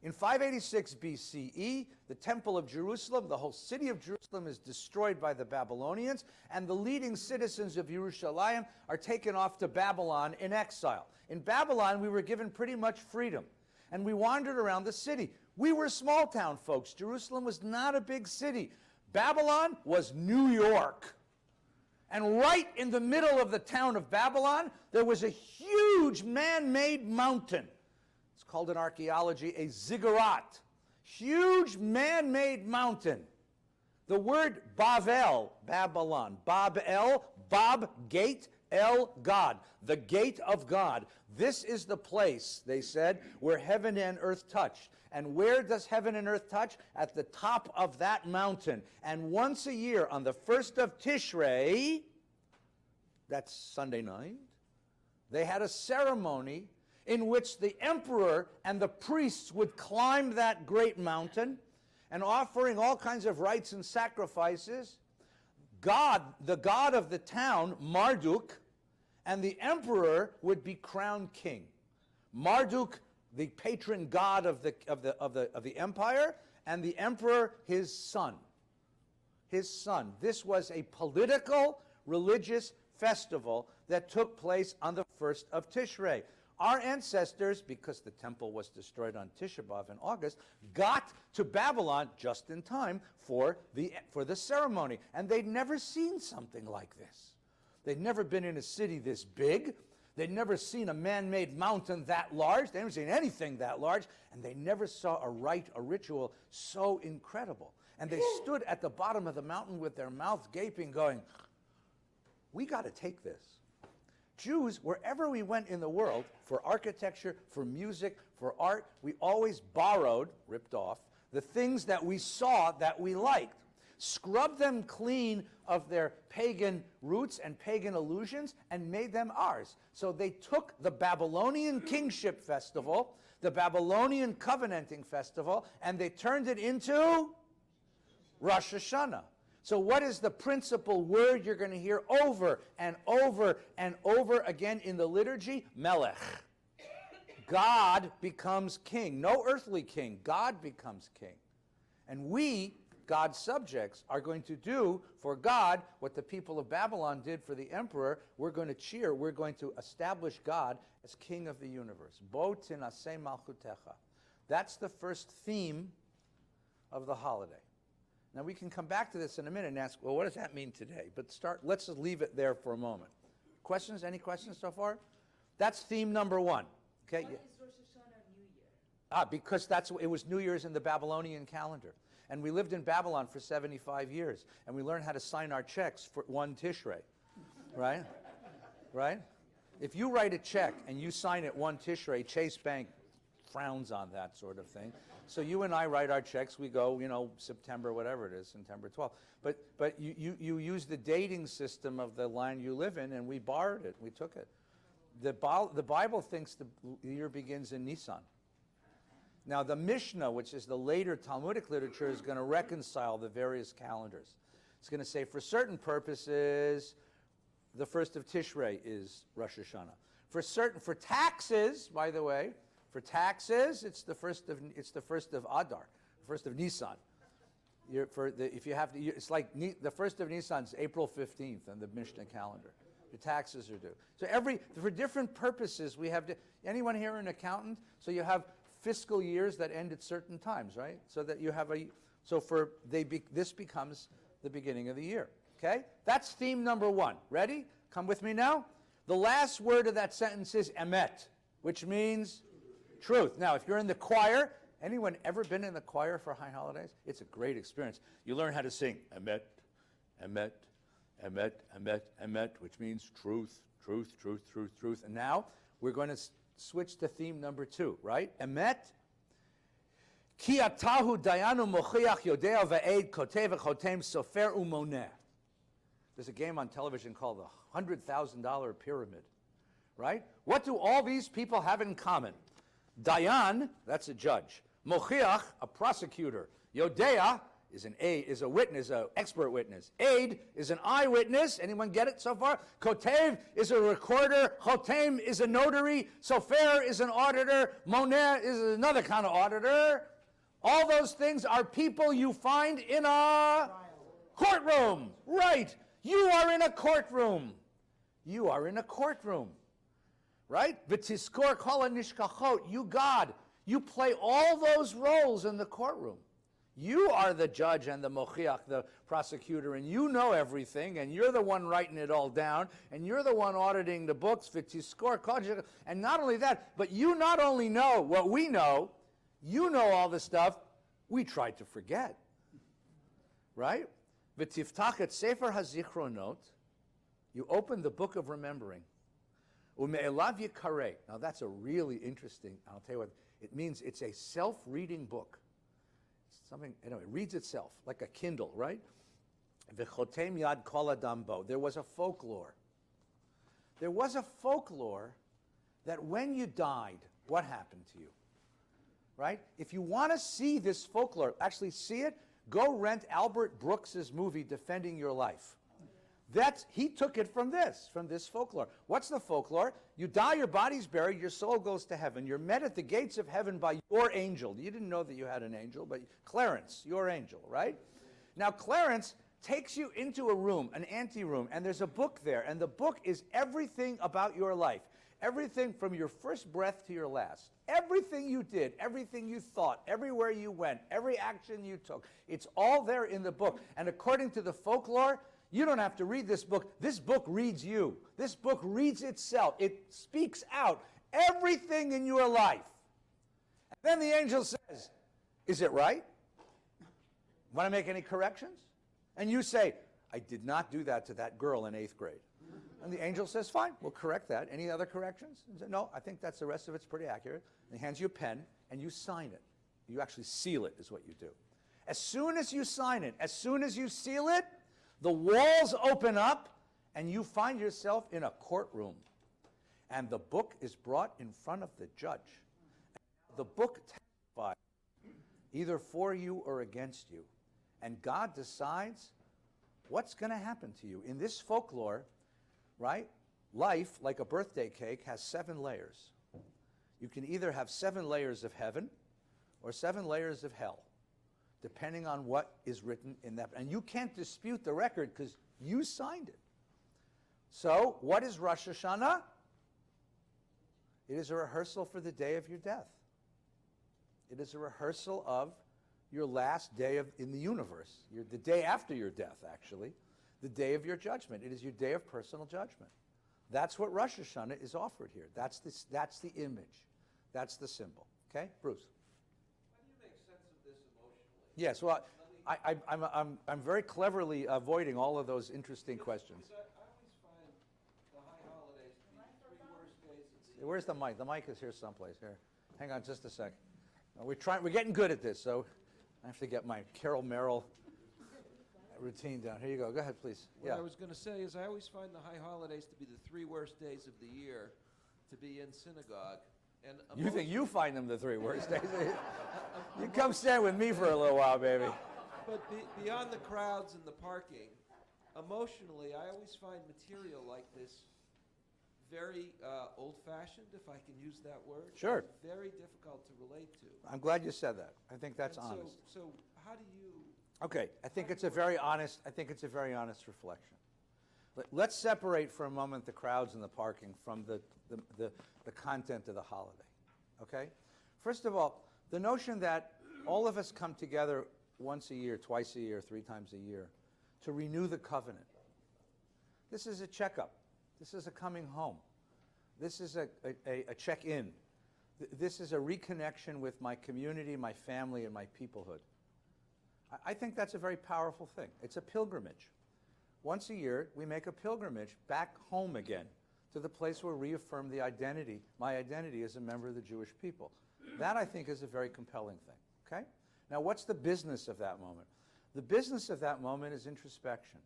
In 586 BCE, the Temple of Jerusalem, the whole city of Jerusalem, is destroyed by the Babylonians, and the leading citizens of Yerushalayim are taken off to Babylon in exile. In Babylon, we were given pretty much freedom, and we wandered around the city. We were small town folks. Jerusalem was not a big city. Babylon was New York. And right in the middle of the town of Babylon, there was a huge man-made mountain. It's called in archaeology a ziggurat. Huge man-made mountain. The word Bavel, Babylon, Babel, Bab, gate, El, God, the gate of God. This is the place, they said, where heaven and earth touch. And where does heaven and earth touch? At the top of that mountain. And once a year, on the 1st of Tishrei, that's Sunday night, they had a ceremony in which the emperor and the priests would climb that great mountain and offering all kinds of rites and sacrifices. God, the god of the town, Marduk, and the emperor would be crowned king. Marduk, the patron god of the empire, and the emperor, his son. His son. This was a political, religious festival that took place on the 1st of Tishrei. our ancestors, because the temple was destroyed on Tisha B'Av in August, got to Babylon just in time for the ceremony. And they'd never seen something like this. They'd never been in a city this big. They'd never seen a man-made mountain that large. They'd never seen anything that large. And they never saw a rite, a ritual so incredible. And they stood at the bottom of the mountain with their mouths gaping, going, we got to take this. Jews, wherever we went in the world, for architecture, for music, for art, we always borrowed, ripped off, the things that we saw that we liked, scrubbed them clean of their pagan roots and pagan illusions, and made them ours. So they took the Babylonian kingship festival, the Babylonian covenanting festival, and they turned it into Rosh Hashanah. So what is the principal word you're going to hear over and over and over again in the liturgy? Melech. God becomes king. No earthly king. God becomes king. And we, God's subjects, are going to do for God what the people of Babylon did for the emperor. We're going to cheer. We're going to establish God as king of the universe. Bo tinaseh malchutecha. That's the first theme of the holiday. Now, we can come back to this in a minute and ask, well, what does that mean today? But let's just leave it there for a moment. Questions? Any questions so far? That's theme number one. Okay. What is Rosh Hashanah New Year? Because it was New Year's in the Babylonian calendar. And we lived in Babylon for 75 years. And we learned how to sign our checks for 1 Tishrei. Right? Right? If you write a check and you sign it 1 Tishrei, Chase Bank frowns on that sort of thing. So you and I write our checks. We go, September, whatever it is, September 12th. But you use the dating system of the land you live in, and we borrowed it. We took it. The Bible thinks the year begins in Nisan. Now, the Mishnah, which is the later Talmudic literature, is going to reconcile the various calendars. It's going to say, for certain purposes, the first of Tishrei is Rosh Hashanah. For taxes, by the way, it's the first of Adar, the first of Nisan. It's like the first of Nisan is April 15th on the Mishnah calendar. The taxes are due. So for different purposes, we have anyone here an accountant? So you have fiscal years that end at certain times, right? So that you have this becomes the beginning of the year. Okay, that's theme number one. Ready? Come with me now. The last word of that sentence is emet, which means truth. Now, if you're in the choir, anyone ever been in the choir for high holidays? It's a great experience. You learn how to sing emet, emet, emet, emet, emet, which means truth, truth, truth, truth, truth. And now we're going to switch to theme number 2, right? Emet. Ki atahu dayanu mochiach yodea ve'ed kotev chotem sofer umoneh. There's a game on television called the $100,000 Pyramid, right? What do all these people have in common? Dayan, that's a judge. Mochiach, a prosecutor. Yodea is a witness, an expert witness. Aid is an eyewitness. Anyone get it so far? Kotev is a recorder. Chotem is a notary. Sofer is an auditor. Moneh is another kind of auditor. All those things are people you find in a courtroom. Right. You are in a courtroom. You are in a courtroom. Right? V'tiskor kol hanishkachot. You, God, you play all those roles in the courtroom. You are the judge and the mochiach, the prosecutor, and you know everything, and you're the one writing it all down, and you're the one auditing the books. V'tiskor kol hanishkachot. And not only that, but you not only know what we know, you know all the stuff we tried to forget. Right? V'tiftach et sefer hazichronot. You open the book of remembering. Ume'elav yikareh. Now that's a really interesting, I'll tell you what, it means it's a self-reading book. It's something, it reads itself, like a Kindle, right? V'chotem yad kol adam bo. There was a folklore. There was a folklore that when you died, what happened to you? Right? If you want to see this folklore, actually see it, go rent Albert Brooks's movie, Defending Your Life. He took it from this folklore. What's the folklore? You die, your body's buried, your soul goes to heaven. You're met at the gates of heaven by your angel. You didn't know that you had an angel, but Clarence, your angel, right? Now, Clarence takes you into a room, an anteroom, and there's a book there, and the book is everything about your life. Everything from your first breath to your last. Everything you did, everything you thought, everywhere you went, every action you took. It's all there in the book. And according to the folklore, you don't have to read this book. This book reads you. This book reads itself. It speaks out everything in your life. And then the angel says, is it right? Want to make any corrections? And you say, I did not do that to that girl in 8th grade. And the angel says, fine, we'll correct that. Any other corrections? And say, no, I think that's the rest of it's pretty accurate. And he hands you a pen, and you sign it. You actually seal it, is what you do. As soon as you sign it, as soon as you seal it, the walls open up, and you find yourself in a courtroom. And the book is brought in front of the judge. The book testifies either for you or against you. And God decides what's going to happen to you. In this folklore, right, life, like a birthday cake, has 7 layers. You can either have 7 layers of heaven or 7 layers of hell, depending on what is written in that. And you can't dispute the record because you signed it. So, what is Rosh Hashanah? It is a rehearsal for the day of your death. It is a rehearsal of your last day in the universe, the day after your death, actually, the day of your judgment. It is your day of personal judgment. That's what Rosh Hashanah is offered here. That's the image. That's the symbol. Okay, Bruce? How do you make sense of this emotionally? Yes, well, I'm very cleverly avoiding all of those interesting questions. Because I always find the high holidays to be the 3 worst days of the year. Where's the mic? The mic is here someplace. Here, hang on just a sec. We're getting good at this, so I have to get my Carol Merrill routine down. Here you go. Go ahead, please. What I was going to say is I always find the high holidays to be the 3 worst days of the year to be in synagogue. And You think you find them the 3 worst days? You come stand with me for a little while, baby. But beyond the crowds and the parking, emotionally, I always find material like this very old-fashioned, if I can use that word. Sure. Very difficult to relate to. I'm glad you said that. I think that's And honest. So how do you... Okay, I think it's a very honest reflection. Let's separate for a moment the crowds and the parking from the content of the holiday. Okay? First of all, the notion that all of us come together once a year, twice a year, 3 times a year to renew the covenant. This is a checkup. This is a coming home. This is a check-in. This is a reconnection with my community, my family, and my peoplehood. I think that's a very powerful thing. It's a pilgrimage. Once a year, we make a pilgrimage back home again to the place where we reaffirm my identity as a member of the Jewish people. That, I think, is a very compelling thing. Okay? Now, what's the business of that moment? The business of that moment is introspection.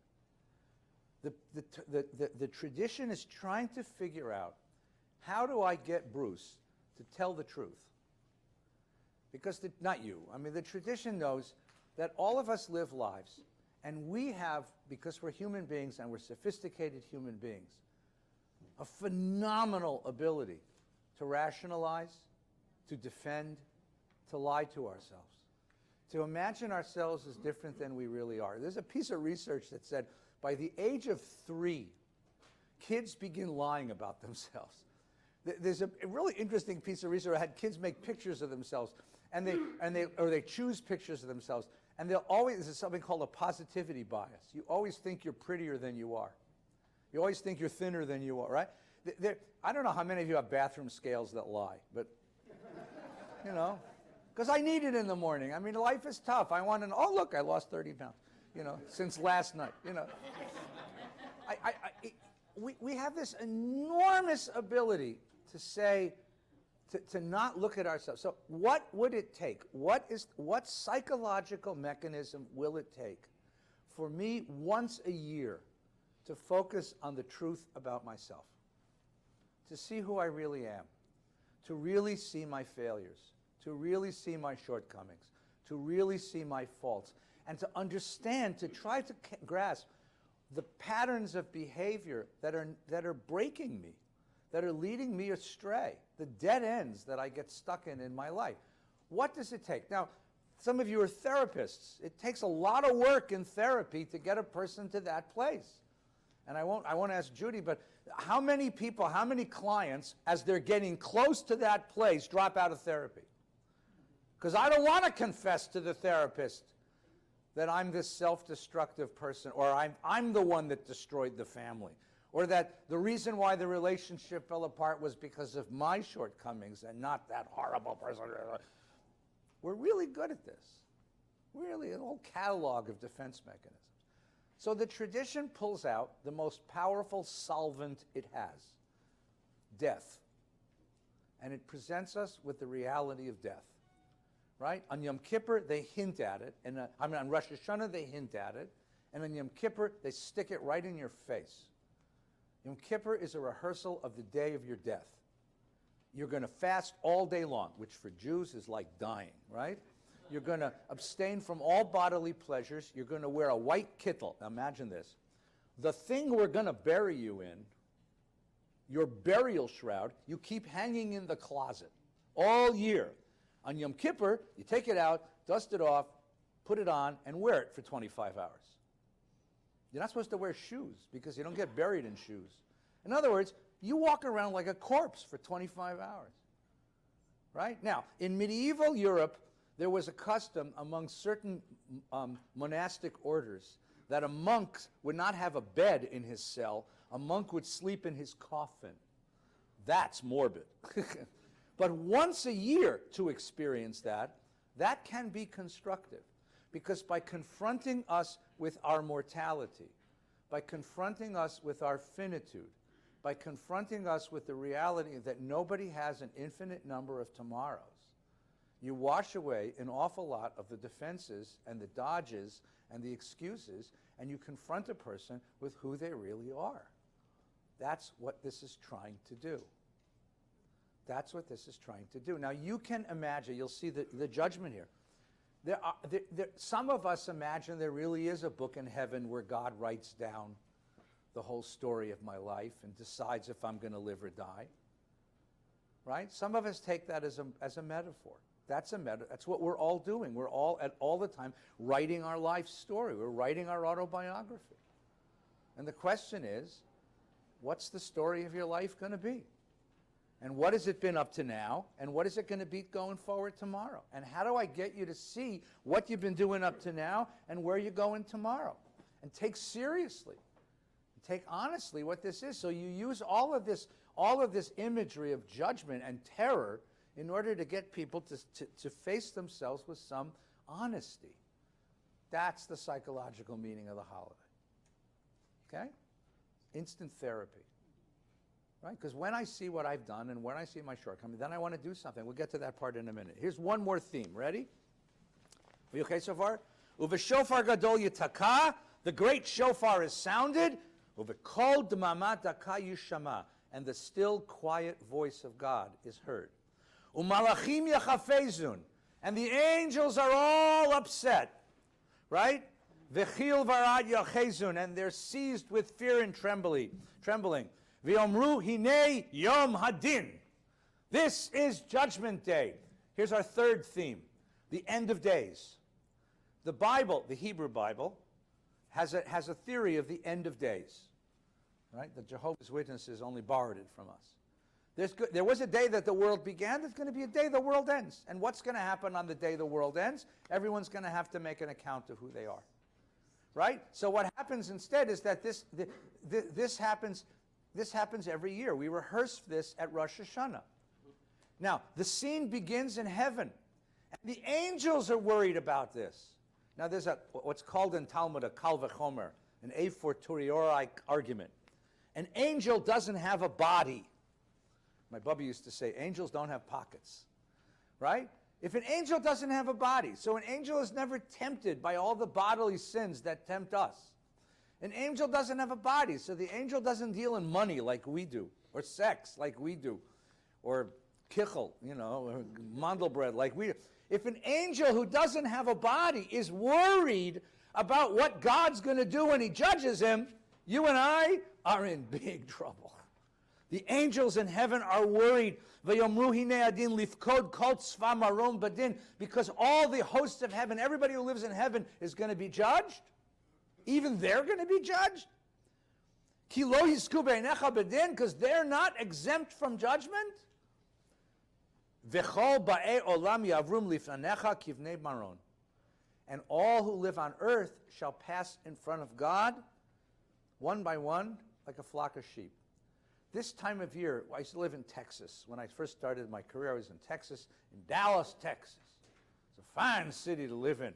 The tradition is trying to figure out, how do I get Bruce to tell the truth? Because, not you, I mean, the tradition knows that all of us live lives, and we have, because we're human beings and we're sophisticated human beings, a phenomenal ability to rationalize, to defend, to lie to ourselves, to imagine ourselves as different than we really are. There's a piece of research that said by the age of 3, kids begin lying about themselves. There's a really interesting piece of research. I had kids make pictures of themselves, and they choose pictures of themselves, and they'll always, this is something called a positivity bias. You always think you're prettier than you are. You always think you're thinner than you are, right? I don't know how many of you have bathroom scales that lie, but, you know, because I need it in the morning. I mean, life is tough. I want to know, oh, look, I lost 30 pounds, you know, since last night, you know. We have this enormous ability to say, to not look at ourselves. So what would it take? What psychological mechanism will it take for me once a year to focus on the truth about myself, to see who I really am, to really see my failures, to really see my shortcomings, to really see my faults, and to understand, to try to grasp the patterns of behavior that are breaking me, that are leading me astray, the dead ends that I get stuck in my life. What does it take? Now, some of you are therapists. It takes a lot of work in therapy to get a person to that place. And I won't ask Judy, but how many people, how many clients, as they're getting close to that place, drop out of therapy? Because I don't want to confess to the therapist that I'm this self-destructive person, or I'm the one that destroyed the family, or that the reason why the relationship fell apart was because of my shortcomings and not that horrible person. We're really good at this. Really, a whole catalog of defense mechanisms. So the tradition pulls out the most powerful solvent it has, death. And it presents us with the reality of death. Right? On Yom Kippur, they hint at it. And on Rosh Hashanah, they hint at it. And on Yom Kippur, they stick it right in your face. Yom Kippur is a rehearsal of the day of your death. You're going to fast all day long, which for Jews is like dying, right? You're going to abstain from all bodily pleasures. You're going to wear a white kittel. Now imagine this. The thing we're going to bury you in, your burial shroud, you keep hanging in the closet all year. On Yom Kippur, you take it out, dust it off, put it on, and wear it for 25 hours. You're not supposed to wear shoes because you don't get buried in shoes. In other words, you walk around like a corpse for 25 hours. Right? Now, in medieval Europe, there was a custom among certain monastic orders that a monk would not have a bed in his cell. A monk would sleep in his coffin. That's morbid. But once a year to experience that can be constructive. Because by confronting us with our mortality, by confronting us with our finitude, by confronting us with the reality that nobody has an infinite number of tomorrows, you wash away an awful lot of the defenses and the dodges and the excuses, and you confront a person with who they really are. That's what this is trying to do. That's what this is trying to do. Now, you can imagine, you'll see the judgment here. Some of us imagine there really is a book in heaven where God writes down the whole story of my life and decides if I'm going to live or die. Right? Some of us take that as a metaphor. That's what we're all doing. We're all the time writing our life story. We're writing our autobiography. And the question is, what's the story of your life going to be? And what has it been up to now? And what is it going to be going forward tomorrow? And how do I get you to see what you've been doing up to now and where you're going tomorrow? And take seriously, take honestly what this is. So you use all of this imagery of judgment and terror in order to get people to face themselves with some honesty. That's the psychological meaning of the holiday. Okay? Instant therapy. Right? Because when I see what I've done and when I see my shortcomings, then I want to do something. We'll get to that part in a minute. Here's one more theme. Ready? Are you okay so far? Uveshofar gadol yitaka, the great shofar is sounded. Uvekol dmama daka yishama, and the still quiet voice of God is heard. Umalachim yachafezun, and the angels are all upset. Right? Vechil varad yachezun, and they're seized with fear and trembling. V'yomru hinei yom hadin. This is Judgment Day. Here's our third theme, the end of days. The Bible, the Hebrew Bible, has a theory of the end of days. Right? The Jehovah's Witnesses only borrowed it from us. There was a day that the world began. There's going to be a day the world ends. And what's going to happen on the day the world ends? Everyone's going to have to make an account of who they are. Right? So what happens instead is that this happens every year. We rehearse this at Rosh Hashanah. Now, the scene begins in heaven. And the angels are worried about this. Now, there's what's called in Talmud a kal v'chomer, an a fortiori argument. An angel doesn't have a body. My Bubba used to say, angels don't have pockets. Right? If an angel doesn't have a body, so an angel is never tempted by all the bodily sins that tempt us. An angel doesn't have a body, so the angel doesn't deal in money like we do, or sex like we do, or kichel, or mandelbread like we do. If an angel who doesn't have a body is worried about what God's going to do when he judges him, you and I are in big trouble. The angels in heaven are worried. Because all the hosts of heaven, everybody who lives in heaven is going to be judged. Even they're going to be judged. Ki lo yizku beinecha bedin, because they're not exempt from judgment. V'chol ba'ei olam yavrum lifnanecha kivnei maron. And all who live on earth shall pass in front of God, one by one, like a flock of sheep. This time of year, I used to live in Texas. When I first started my career, I was in Texas, in Dallas, Texas. It's a fine city to live in.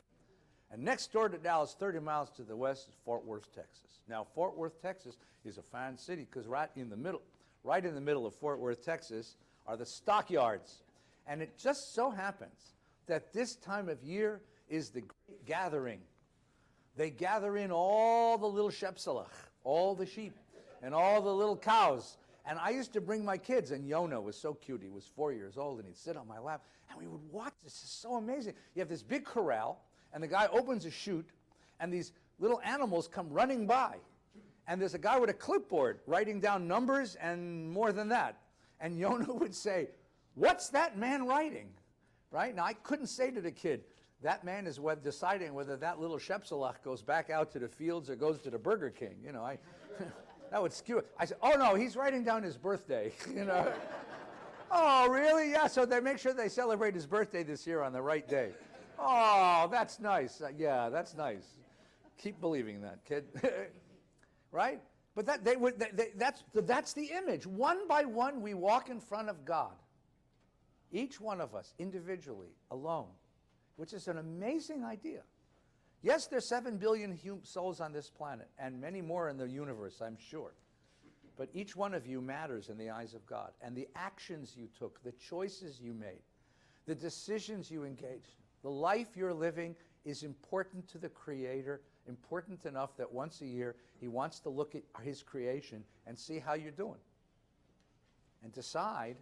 And next door to Dallas, 30 miles to the west, is Fort Worth, Texas. Now, Fort Worth, Texas is a fine city because right in the middle of Fort Worth, Texas, are the stockyards. And it just so happens that this time of year is the great gathering. They gather in all the little shepselach, all the sheep, and all the little cows. And I used to bring my kids, and Yona was so cute. He was 4 years old, and he'd sit on my lap, and we would watch. This is so amazing. You have this big corral, and the guy opens a chute, and these little animals come running by. And there's a guy with a clipboard writing down numbers and more than that. And Yona would say, "What's that man writing?" Right? Now, I couldn't say to the kid, that man is deciding whether that little shepselach goes back out to the fields or goes to the Burger King. You know, that would skew it. I said, "Oh, no, he's writing down his birthday." You know. "Oh, really? Yeah, so they make sure they celebrate his birthday this year on the right day." "Oh, that's nice. Yeah, that's nice. Keep believing that, kid." Right? But that's the image. One by one, we walk in front of God. Each one of us, individually, alone, which is an amazing idea. Yes, there's 7 billion souls on this planet, and many more in the universe, I'm sure. But each one of you matters in the eyes of God. And the actions you took, the choices you made, the decisions you engaged, the life you're living is important to the Creator, important enough that once a year He wants to look at His creation and see how you're doing. And decide,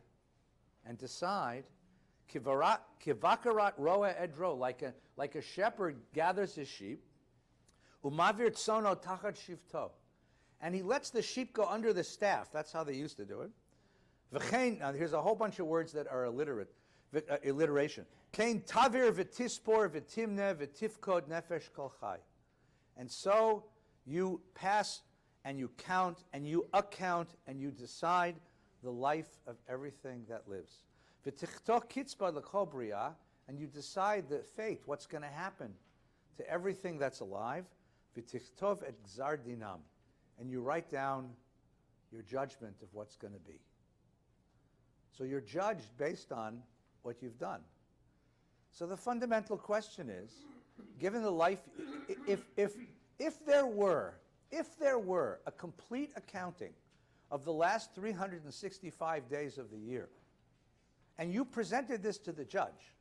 kivakarat roa edro, like a shepherd gathers his sheep, umavir tsono tachat shivto, and he lets the sheep go under the staff. That's how they used to do it. V'chein, now here's a whole bunch of words that are alliteration. Kein tavir v'tispor v'timne v'tifkod nefesh kol chai. And so you pass and you count and you account and you decide the life of everything that lives. V'tichtok kitzba l'kol bria, and you decide the fate, what's going to happen to everything that's alive. V'tichtov et gzar dinam, and you write down your judgment of what's going to be. So you're judged based on what you've done. So the fundamental question is, given the life, if there were a complete accounting of the last 365 days of the year, and you presented this to the judge,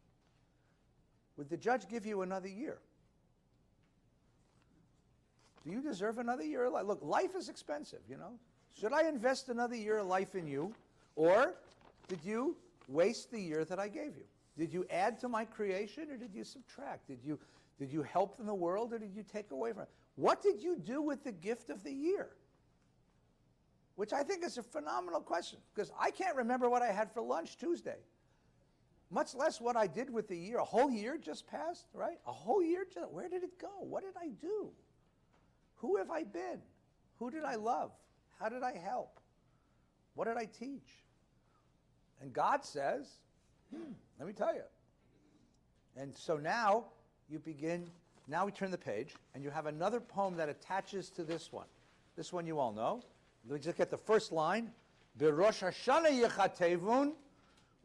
would the judge give you another year? Do you deserve another year of life? Look, life is expensive, you know. Should I invest another year of life in you? Or did you waste the year that I gave you? Did you add to my creation, or did you subtract? Did you help in the world, or did you take away from it? What did you do with the gift of the year? Which I think is a phenomenal question, because I can't remember what I had for lunch Tuesday, much less what I did with the year. A whole year just passed, right? A whole year just, where did it go? What did I do? Who have I been? Who did I love? How did I help? What did I teach? And God says, let me tell you. And so now you begin, now we turn the page, and you have another poem that attaches to this one. This one you all know. Let me just get the first line. B'Rosh Hashanah yichatevun,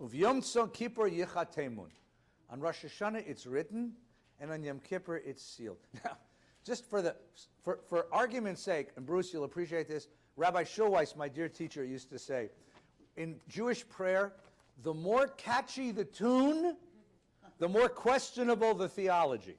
u'v'yom tzom kippur yichatemun. On Rosh Hashanah it's written, and on Yom Kippur it's sealed. Now, just for argument's sake, and Bruce, you'll appreciate this, Rabbi Schulweiss, my dear teacher, used to say, in Jewish prayer, the more catchy the tune, the more questionable the theology.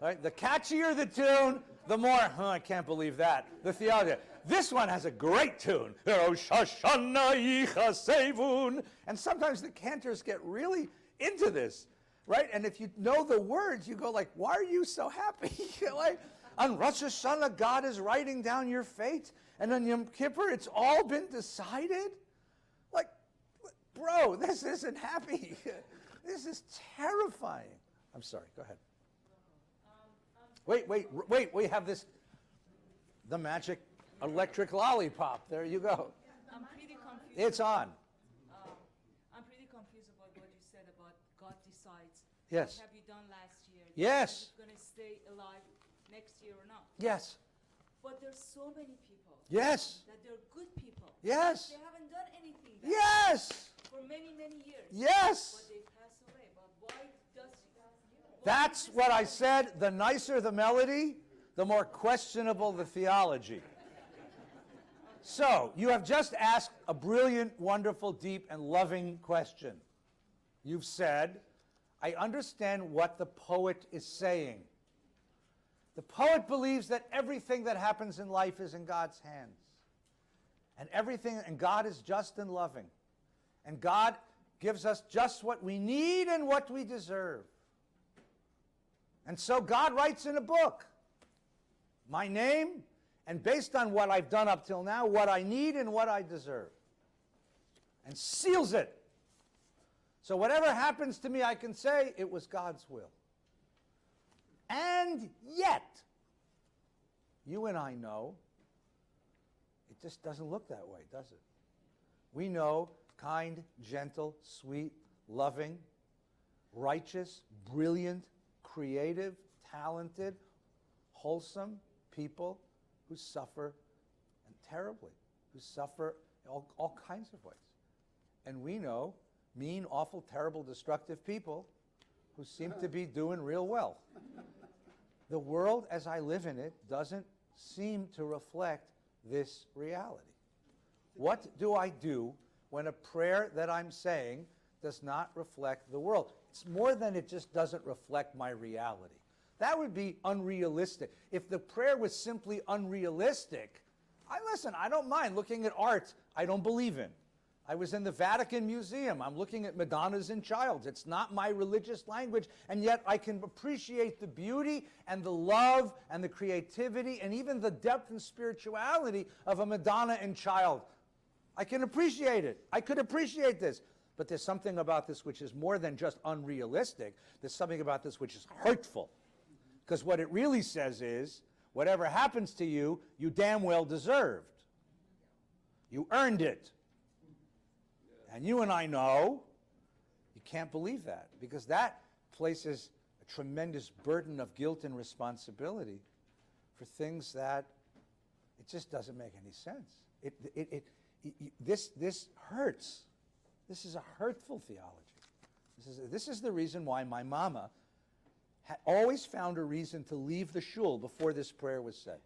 Right? The catchier the tune, the more, I can't believe that, the theology. This one has a great tune. Rosh Hashanah yichasevun. And sometimes the cantors get really into this, right? And if you know the words, you go like, why are you so happy? Like, on Rosh Hashanah, God is writing down your fate, and on Yom Kippur, it's all been decided? Like, bro, this isn't happy. This is terrifying. I'm sorry, go ahead. Wait, we have this. the magic electric lollipop. There you go. I'm pretty confused. It's on. I'm pretty confused about what you said about God decides. Yes. What have you done last year? Yes. Are you going to stay alive next year or not? Yes. But there's so many people. Yes. That they're good people. Yes. They haven't done anything bad Yes. for many, many years. Yes. But they pass away. But why does That's what I said. The nicer the melody, the more questionable the theology. So, you have just asked a brilliant, wonderful, deep, and loving question. You've said, I understand what the poet is saying. The poet believes that everything that happens in life is in God's hands. And God is just and loving. And God gives us just what we need and what we deserve. And so God writes in a book, my name, and based on what I've done up till now, what I need and what I deserve. And seals it. So whatever happens to me, I can say it was God's will. And yet, you and I know, it just doesn't look that way, does it? We know kind, gentle, sweet, loving, righteous, brilliant, creative, talented, wholesome people who suffer, and terribly, who suffer all kinds of ways. And we know mean, awful, terrible, destructive people who seem to be doing real well. The world as I live in it doesn't seem to reflect this reality. What do I do when a prayer that I'm saying does not reflect the world? It's more than it just doesn't reflect my reality. That would be unrealistic. If the prayer was simply unrealistic, I don't mind looking at art I don't believe in. I was in the Vatican Museum. I'm looking at Madonnas and Childs. It's not my religious language, and yet I can appreciate the beauty and the love and the creativity and even the depth and spirituality of a Madonna and Child. I can appreciate it. I could appreciate this. But there's something about this which is more than just unrealistic. There's something about this which is hurtful. Because what it really says is, whatever happens to you, you damn well deserved. You earned it. And you and I know you can't believe that, because that places a tremendous burden of guilt and responsibility for things that it just doesn't make any sense. This hurts. This is a hurtful theology. This is the reason why my mama had always found a reason to leave the shul before this prayer was said.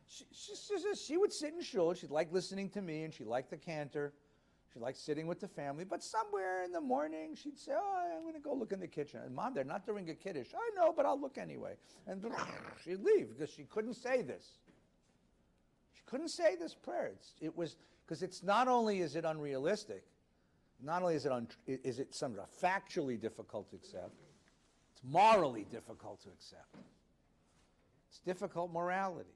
She would sit in shul. She'd like listening to me, and she liked the cantor. She liked sitting with the family, but somewhere in the morning she'd say, I'm going to go look in the kitchen. And Mom, they're not doing a kiddush. I know, but I'll look anyway. And she'd leave because she couldn't say this. She couldn't say this prayer. It was because it's not only is it unrealistic, not only is it somewhat factually difficult to accept, it's morally difficult to accept. It's difficult morality.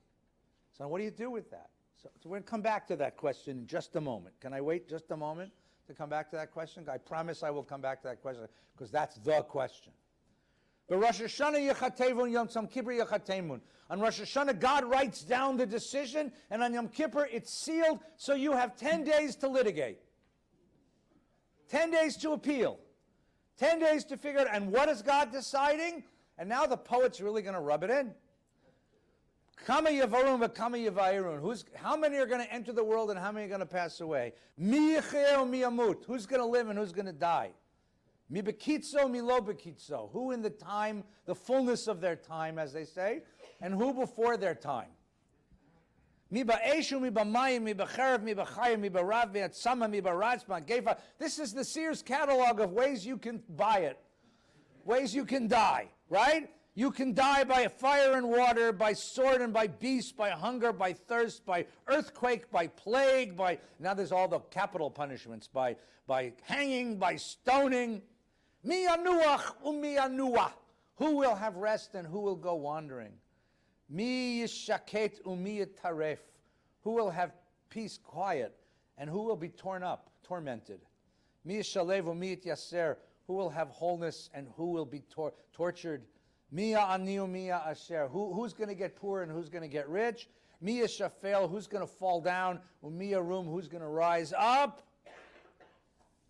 So what do you do with that? So we're going to come back to that question in just a moment. Can I wait just a moment to come back to that question? I promise I will come back to that question, because that's the question. But Rosh Hashanah Yechatevun, Yom Tzom Kippur Yechatemun. On Rosh Hashanah, God writes down the decision, and on Yom Kippur, it's sealed, so you have 10 days to litigate. 10 days to appeal. 10 days to figure it out. And what is God deciding? And now the poet's really going to rub it in. Kama yavarun v'kama yavairun. How many are going to enter the world and how many are going to pass away? Mi yecheo mi yamut. Who's going to live and who's going to die? Mi bekitzo mi lo bekitzo. Who in the time, the fullness of their time, as they say, and who before their time? Mi ba'eshu mi ba'mayim mi ba'cherev mi ba'chayim mi ba'rav mi atzama mi ba'ratz ma'gefa. This is the Sears catalog of ways you can buy it, ways you can die, right? You can die by fire and water, by sword and by beast, by hunger, by thirst, by earthquake, by plague, by... Now there's all the capital punishments, by hanging, by stoning. Mi anuach umi anua. Who will have rest and who will go wandering? Mi yishaket umi yitaref. Who will have peace, quiet, and who will be torn up, tormented? Mi yishalev umi yityaser. Who will have wholeness and who will be tortured? Mia aniu, mia asher. Who's going to get poor and who's going to get rich? Mia shafel, who's going to fall down? Mia rum, who's going to rise up?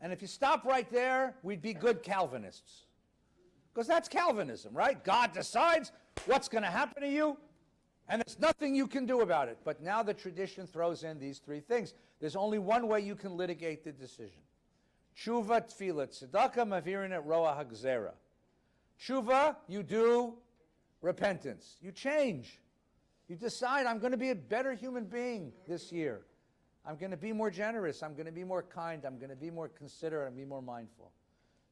And if you stop right there, we'd be good Calvinists. Because that's Calvinism, right? God decides what's going to happen to you, and there's nothing you can do about it. But now the tradition throws in these three things. There's only one way you can litigate the decision. Tshuva, tefillah, tzedakah, mavirin et roa hagzera. Tshuva, you do repentance. You change. You decide, I'm going to be a better human being this year. I'm going to be more generous. I'm going to be more kind. I'm going to be more considerate and be more mindful.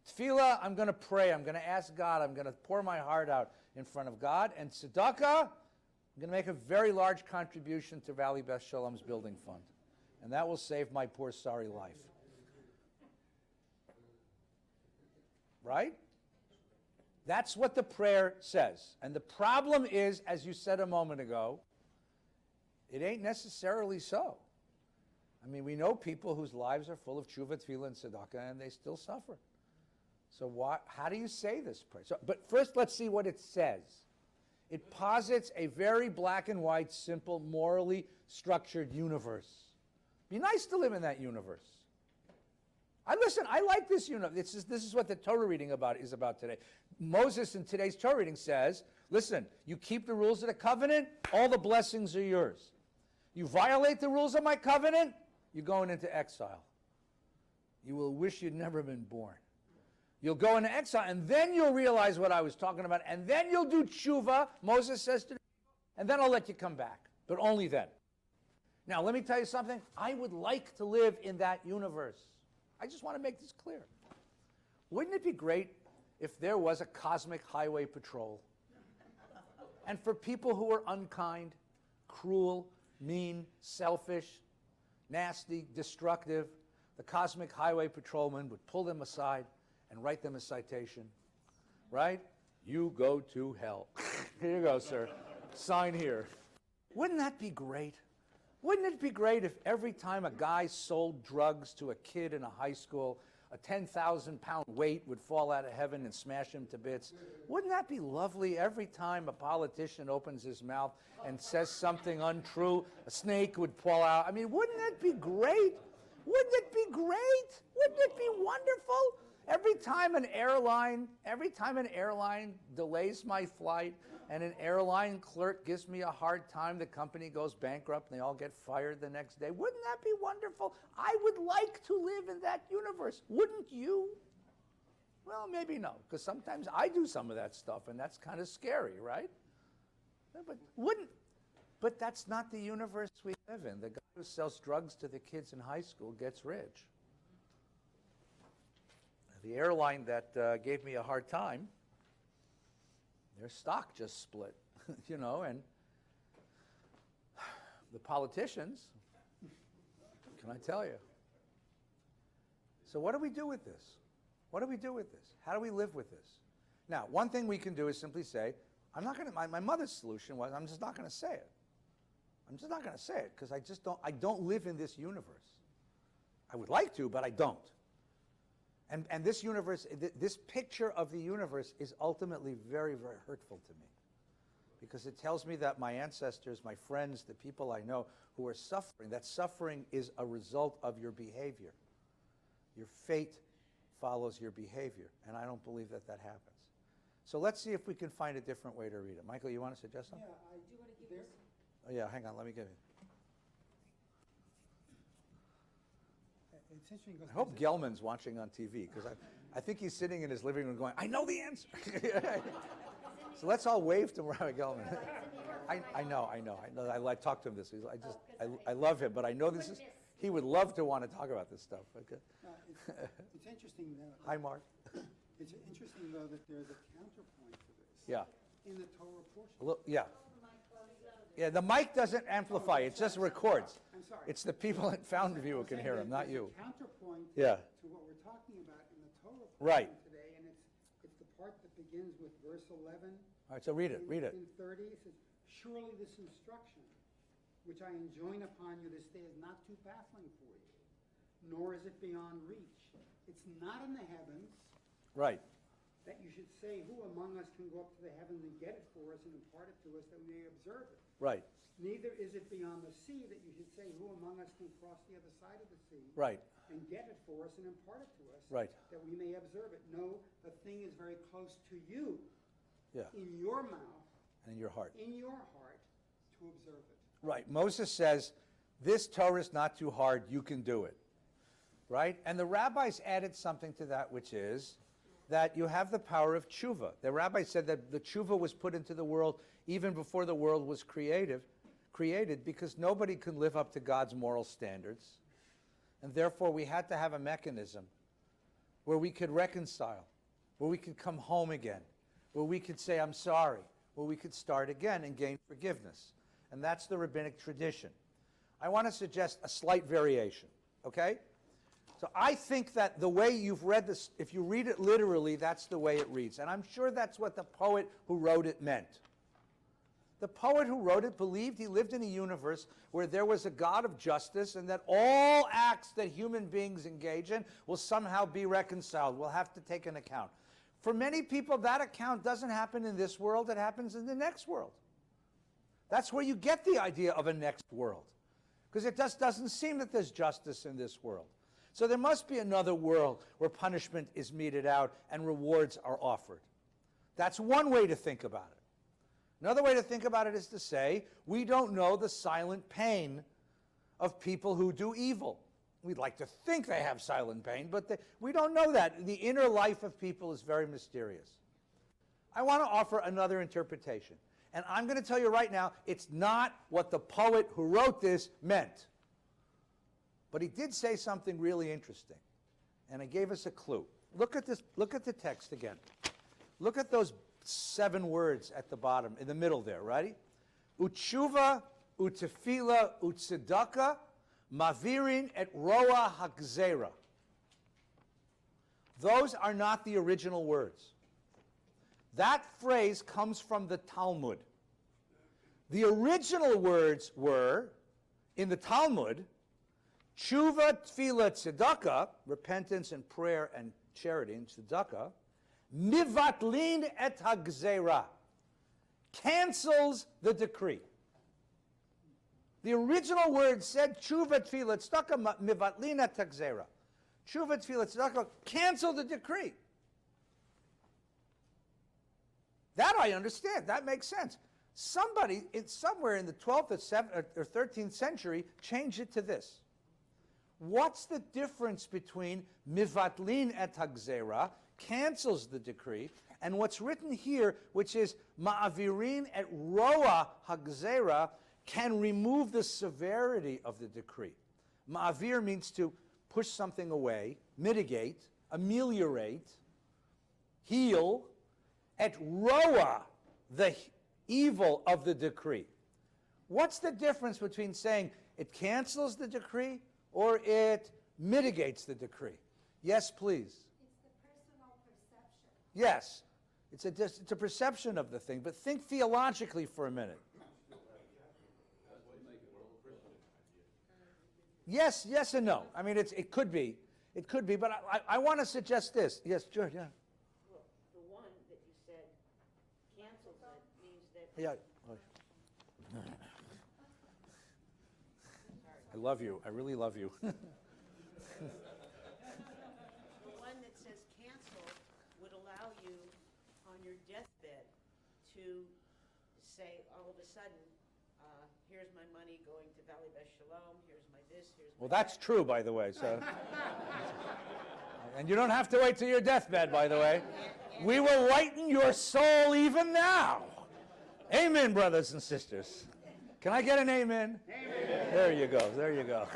Tefillah, I'm going to pray. I'm going to ask God. I'm going to pour my heart out in front of God. And tzedakah, I'm going to make a very large contribution to Valley Beth Shalom's building fund. And that will save my poor, sorry life. Right? That's what the prayer says. And the problem is, as you said a moment ago, it ain't necessarily so. I mean, we know people whose lives are full of tshuva, tefillah, and tzedakah, and they still suffer. So how do you say this prayer? But first, let's see what it says. It posits a very black and white, simple, morally structured universe. Be nice to live in that universe. I like this universe. This is what the Torah reading is about today. Moses in today's Torah reading says, listen, you keep the rules of the covenant, all the blessings are yours. You violate the rules of my covenant, you're going into exile. You will wish you'd never been born. You'll go into exile, and then you'll realize what I was talking about, and then you'll do tshuva, Moses says to the people, and then I'll let you come back, but only then. Now, let me tell you something. I would like to live in that universe. I just want to make this clear. Wouldn't it be great if there was a cosmic highway patrol? And for people who are unkind, cruel, mean, selfish, nasty, destructive, the cosmic highway patrolman would pull them aside and write them a citation, right? You go to hell. Here you go, sir. Sign here. Wouldn't that be great? Wouldn't it be great if every time a guy sold drugs to a kid in a high school, a 10,000-pound weight would fall out of heaven and smash him to bits? Wouldn't that be lovely every time a politician opens his mouth and says something untrue, a snake would fall out? I mean, wouldn't it be great? Wouldn't it be great? Wouldn't it be wonderful? Every time an airline delays my flight and an airline clerk gives me a hard time, the company goes bankrupt and they all get fired the next day. Wouldn't that be wonderful? I would like to live in that universe. Wouldn't you? Well, maybe no, because sometimes I do some of that stuff and that's kind of scary, right? But that's not the universe we live in. The guy who sells drugs to the kids in high school gets rich. The airline that gave me a hard time, their stock just split, and the politicians, can I tell you? So what do we do with this? What do we do with this? How do we live with this? Now, one thing we can do is simply say, my mother's solution was, I'm just not going to say it. I'm just not going to say it because I don't live in this universe. I would like to, but I don't. And this universe, this picture of the universe is ultimately very, very hurtful to me. Because it tells me that my ancestors, my friends, the people I know who are suffering, that suffering is a result of your behavior. Your fate follows your behavior. And I don't believe that happens. So let's see if we can find a different way to read it. Michael, you want to suggest something? Yeah, Do you want to give this? Oh, yeah, hang on, let me give you. It's interesting because I hope Gelman's watching on TV, because I think he's sitting in his living room going, I know the answer. So let's all wave to Rabbi Gelman. I know. I talked to him this week. I love him, but I know he would love to want to talk about this stuff. Okay. it's interesting, though. Hi, Mark. It's interesting, though, that there's a counterpoint to this. Yeah. In the Torah portion. Look, yeah. Yeah, the mic doesn't amplify, it just records. I'm sorry. It's the people at Fountain View who can hear him, not you. There's a counterpoint Yeah. to what we're talking about in the Torah Right. portion today, and it's the part that begins with verse 11. All right, so read it. In 30, it says, surely this instruction, which I enjoin upon you this day, is not too baffling for you, nor is it beyond reach. It's not in the heavens. Right. that you should say, who among us can go up to the heavens and get it for us and impart it to us that we may observe it? Right. Neither is it beyond the sea that you should say, who among us can cross the other side of the sea? Right. And get it for us and impart it to us? Right. That we may observe it. No, the thing is very close to you. Yeah. In your mouth. And in your heart. In your heart to observe it. Right. Moses says, this Torah is not too hard, you can do it. Right? And the rabbis added something to that, which is that you have the power of tshuva. The rabbi said that the tshuva was put into the world even before the world was created because nobody could live up to God's moral standards. And therefore we had to have a mechanism where we could reconcile, where we could come home again, where we could say, I'm sorry, where we could start again and gain forgiveness. And that's the rabbinic tradition. I want to suggest a slight variation, okay? So I think that the way you've read this, if you read it literally, that's the way it reads. And I'm sure that's what the poet who wrote it meant. The poet who wrote it believed he lived in a universe where there was a God of justice and that all acts that human beings engage in will somehow be reconciled. We'll have to take an account. For many people, that account doesn't happen in this world, it happens in the next world. That's where you get the idea of a next world. Because it just doesn't seem that there's justice in this world. So there must be another world where punishment is meted out and rewards are offered. That's one way to think about it. Another way to think about it is to say, we don't know the silent pain of people who do evil. We'd like to think they have silent pain, but we don't know that. The inner life of people is very mysterious. I want to offer another interpretation. And I'm going to tell you right now, it's not what the poet who wrote this meant. But he did say something really interesting. And he gave us a clue. Look at this. Look at the text again. Look at those 7 words at the bottom, in the middle there, ready? Utshuva, utefila, utsedaka, mavirin et roa hagzera. Those are not the original words. That phrase comes from the Talmud. The original words were, in the Talmud, tshuva, tefillah, tzedakah, repentance and prayer and charity and tzedakah, mivatlin et hagzera, cancels the decree. The original word said tshuva, tefillah, tzedakah, mivatlin et hagzera. Tshuva, tefillah, tzedakah, cancel the decree. That I understand. That makes sense. Somebody, somewhere in the 12th or 13th century, changed it to this. What's the difference between mivatlin et hagzera, cancels the decree, and what's written here, which is ma'avirin et roa hagzera, can remove the severity of the decree. Ma'avir means to push something away, mitigate, ameliorate, heal, et roa, the evil of the decree. What's the difference between saying it cancels the decree or it mitigates the decree? Yes, please. It's the personal perception. Yes, it's a perception of the thing, but think theologically for a minute. Yes, yes and no. I mean, it could be, but I want to suggest this. Yes, George, yeah. Well, the one that you said cancels it means that. Yeah. I love you. I really love you. The one that says cancel would allow you on your deathbed to say all of a sudden, here's my money going to Valley Beth Shalom, here's my this, here's my Well, that's that. true, by the way. So, and you don't have to wait till your deathbed, by the way. We will lighten your soul even now. Amen, brothers and sisters. Can I get an amen? Amen. There you go. There you go.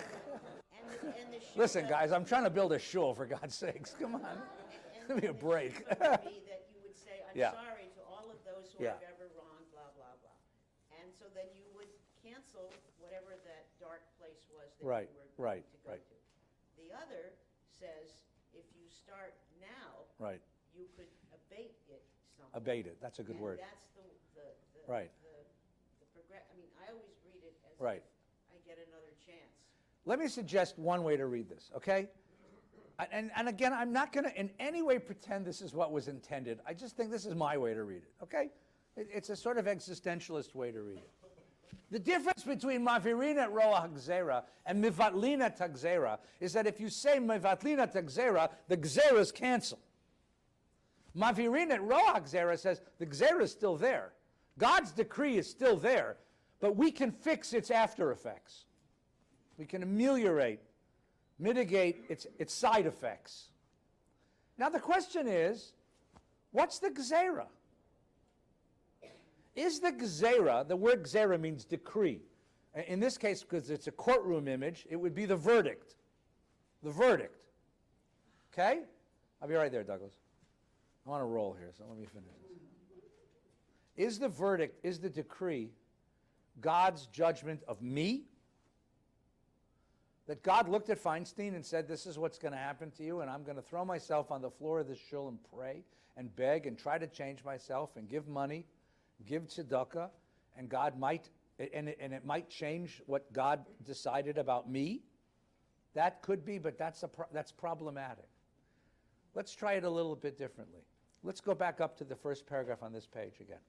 And the Listen, guys, I'm trying to build a shul, for God's sakes. Come on. Give me a break. Would be that you would say, I'm Yeah. sorry to all of those who Yeah. I've ever wronged, blah, blah, blah. And so then you would cancel whatever that dark place was that Right, you were going right, to go right. to. The other says, if you start now, Right. you could abate it something. Abate it. That's a good And word. that's the Right. I mean, I always read it as Right. if I get another chance. Let me suggest one way to read this, okay? And again, I'm not going to in any way pretend this is what was intended. I just think this is my way to read it, okay? It's a sort of existentialist way to read it. The difference between mavirina roa gzera and mivatlina tagzera is that if you say mivatlina tagzera, the gzera is canceled. Mavirina roa gzera says the gzera is still there. God's decree is still there, but we can fix its after effects. We can ameliorate, mitigate its side effects. Now the question is, what's the gzera? Is the gzera, the word gzera means decree. In this case, because it's a courtroom image, it would be the verdict. The verdict. Okay? I'll be right there, Douglas. I want to roll here, so let me finish this. Is the verdict, is the decree God's judgment of me? That God looked at Feinstein and said, this is what's going to happen to you, and I'm going to throw myself on the floor of this shul and pray and beg and try to change myself and give money, give tzedakah, and God might, and it might change what God decided about me? That could be, but that's problematic. Let's try it a little bit differently. Let's go back up to the first paragraph on this page again.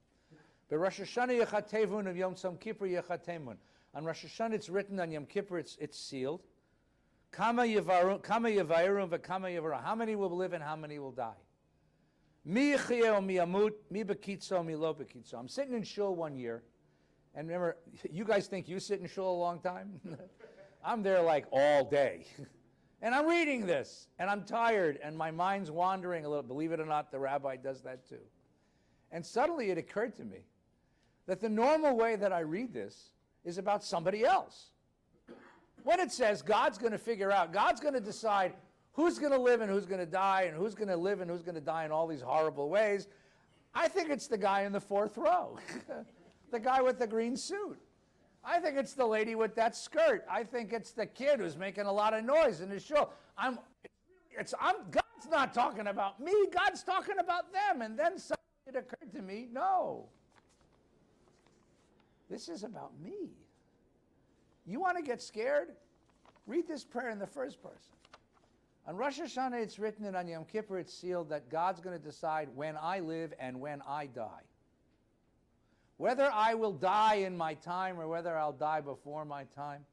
Be'Rosh Hashanah yechatevun of Yom Tzom Kippur yechatemun. On Rosh Hashanah it's written, on Yom Kippur it's sealed. Kama yevairum v'kama yevaru. How many will live and how many will die? Mi yechiyeh mi yamut, mi bekitzo, mi lo bekitzo. I'm sitting in shul one year, and remember, you guys think you sit in shul a long time? I'm there like all day. And I'm reading this, and I'm tired, and my mind's wandering a little. Believe it or not, the rabbi does that too. And suddenly it occurred to me that the normal way that I read this is about somebody else. When it says God's going to figure out, God's going to decide who's going to live and who's going to die, and who's going to live and who's going to die in all these horrible ways, I think it's the guy in the fourth row, the guy with the green suit. I think it's the lady with that skirt. I think it's the kid who's making a lot of noise in his show. God's not talking about me. God's talking about them. And then suddenly it occurred to me, no. This is about me. You want to get scared? Read this prayer in the first person. On Rosh Hashanah it's written, and on Yom Kippur it's sealed that God's going to decide when I live and when I die. Whether I will die in my time or whether I'll die before my time.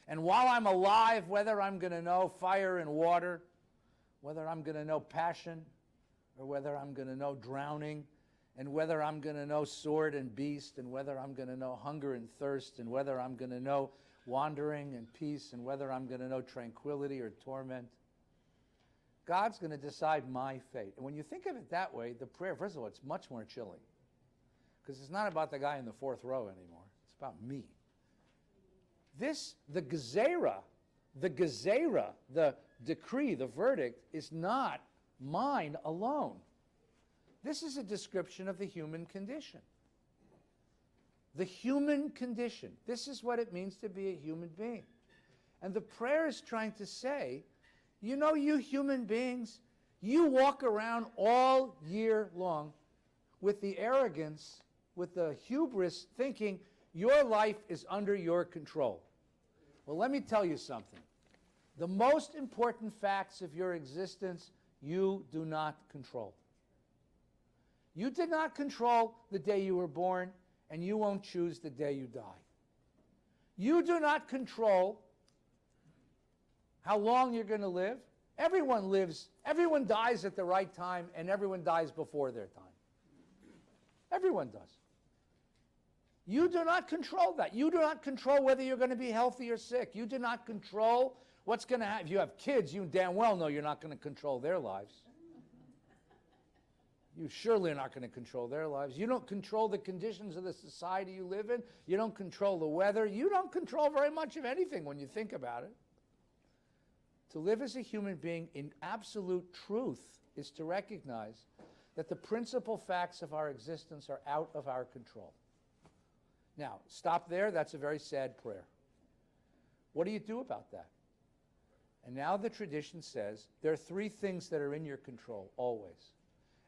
And while I'm alive, whether I'm going to know fire and water, whether I'm going to know passion, or whether I'm going to know drowning, and whether I'm going to know sword and beast, and whether I'm going to know hunger and thirst, and whether I'm going to know wandering and peace, and whether I'm going to know tranquility or torment. God's going to decide my fate. And when you think of it that way, the prayer, first of all, it's much more chilling. Because it's not about the guy in the fourth row anymore. It's about me. The gezerah, the decree, the verdict, is not mine alone. This is a description of the human condition. The human condition. This is what it means to be a human being. And the prayer is trying to say, you know, you human beings, you walk around all year long with the arrogance, with the hubris, thinking your life is under your control. Well, let me tell you something. The most important facts of your existence, you do not control. You did not control the day you were born, and you won't choose the day you die. You do not control how long you're going to live. Everyone dies at the right time, and everyone dies before their time. Everyone does. You do not control that. You do not control whether you're going to be healthy or sick. You do not control what's going to happen. If you have kids, you damn well know you're not going to control their lives. You surely are not going to control their lives. You don't control the conditions of the society you live in. You don't control the weather. You don't control very much of anything when you think about it. To live as a human being in absolute truth is to recognize that the principal facts of our existence are out of our control. Now, stop there. That's a very sad prayer. What do you do about that? And now the tradition says there are three things that are in your control, always.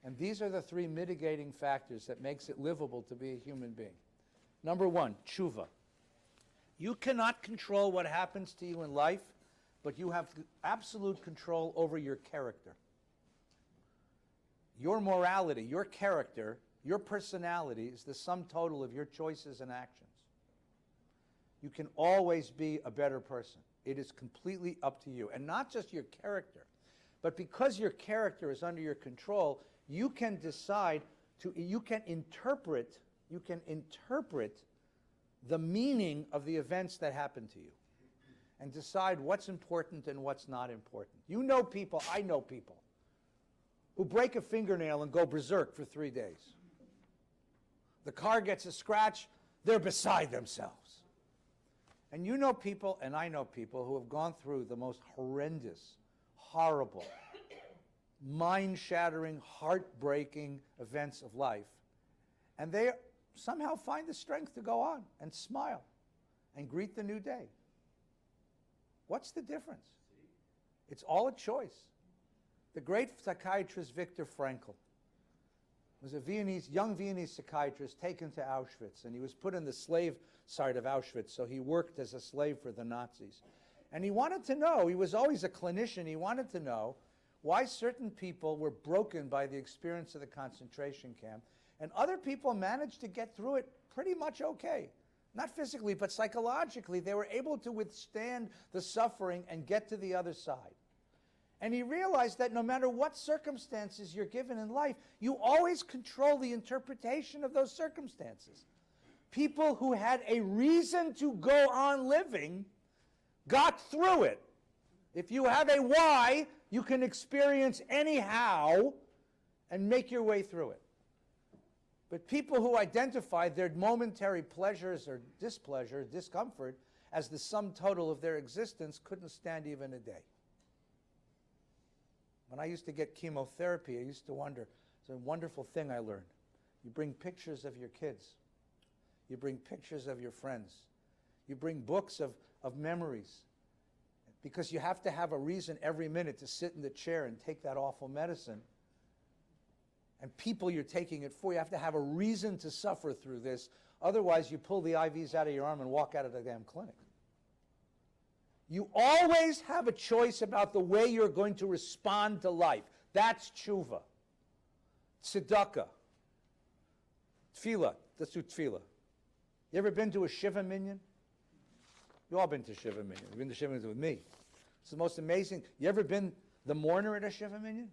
And these are the three mitigating factors that makes it livable to be a human being. Number one, tshuva. You cannot control what happens to you in life, but you have absolute control over your character. Your morality, your character, your personality is the sum total of your choices and actions. You can always be a better person. It is completely up to you. And not just your character, but because your character is under your control, you can decide you can interpret the meaning of the events that happen to you and decide what's important and what's not important. You know people, I know people, who break a fingernail and go berserk for 3 days. The car gets a scratch, they're beside themselves. And you know people, and I know people, who have gone through the most horrendous, horrible, mind-shattering, heartbreaking events of life, and they somehow find the strength to go on and smile and greet the new day. What's the difference? It's all a choice. The great psychiatrist Viktor Frankl was a young Viennese psychiatrist taken to Auschwitz, and he was put in the slave side of Auschwitz, so he worked as a slave for the Nazis. And he wanted to know, he was always a clinician, he wanted to know why certain people were broken by the experience of the concentration camp, and other people managed to get through it pretty much okay. Not physically, but psychologically, they were able to withstand the suffering and get to the other side. And he realized that no matter what circumstances you're given in life, you always control the interpretation of those circumstances. People who had a reason to go on living got through it. If you have a why, you can experience any how and make your way through it. But people who identify their momentary pleasures or displeasure, discomfort, as the sum total of their existence couldn't stand even a day. When I used to get chemotherapy, I used to wonder, it's a wonderful thing I learned. You bring pictures of your kids. You bring pictures of your friends. You bring books of memories. Because you have to have a reason every minute to sit in the chair and take that awful medicine. And people you're taking it for, you have to have a reason to suffer through this. Otherwise, you pull the IVs out of your arm and walk out of the damn clinic. You always have a choice about the way you're going to respond to life. That's tshuva. Tzedakah. Tefillah. Let's do tefillah. You ever been to a Shiva minyan? You've all been to Shiva minyan. You've been to Shiva minyan with me. It's the most amazing. You ever been the mourner at a Shiva minyan?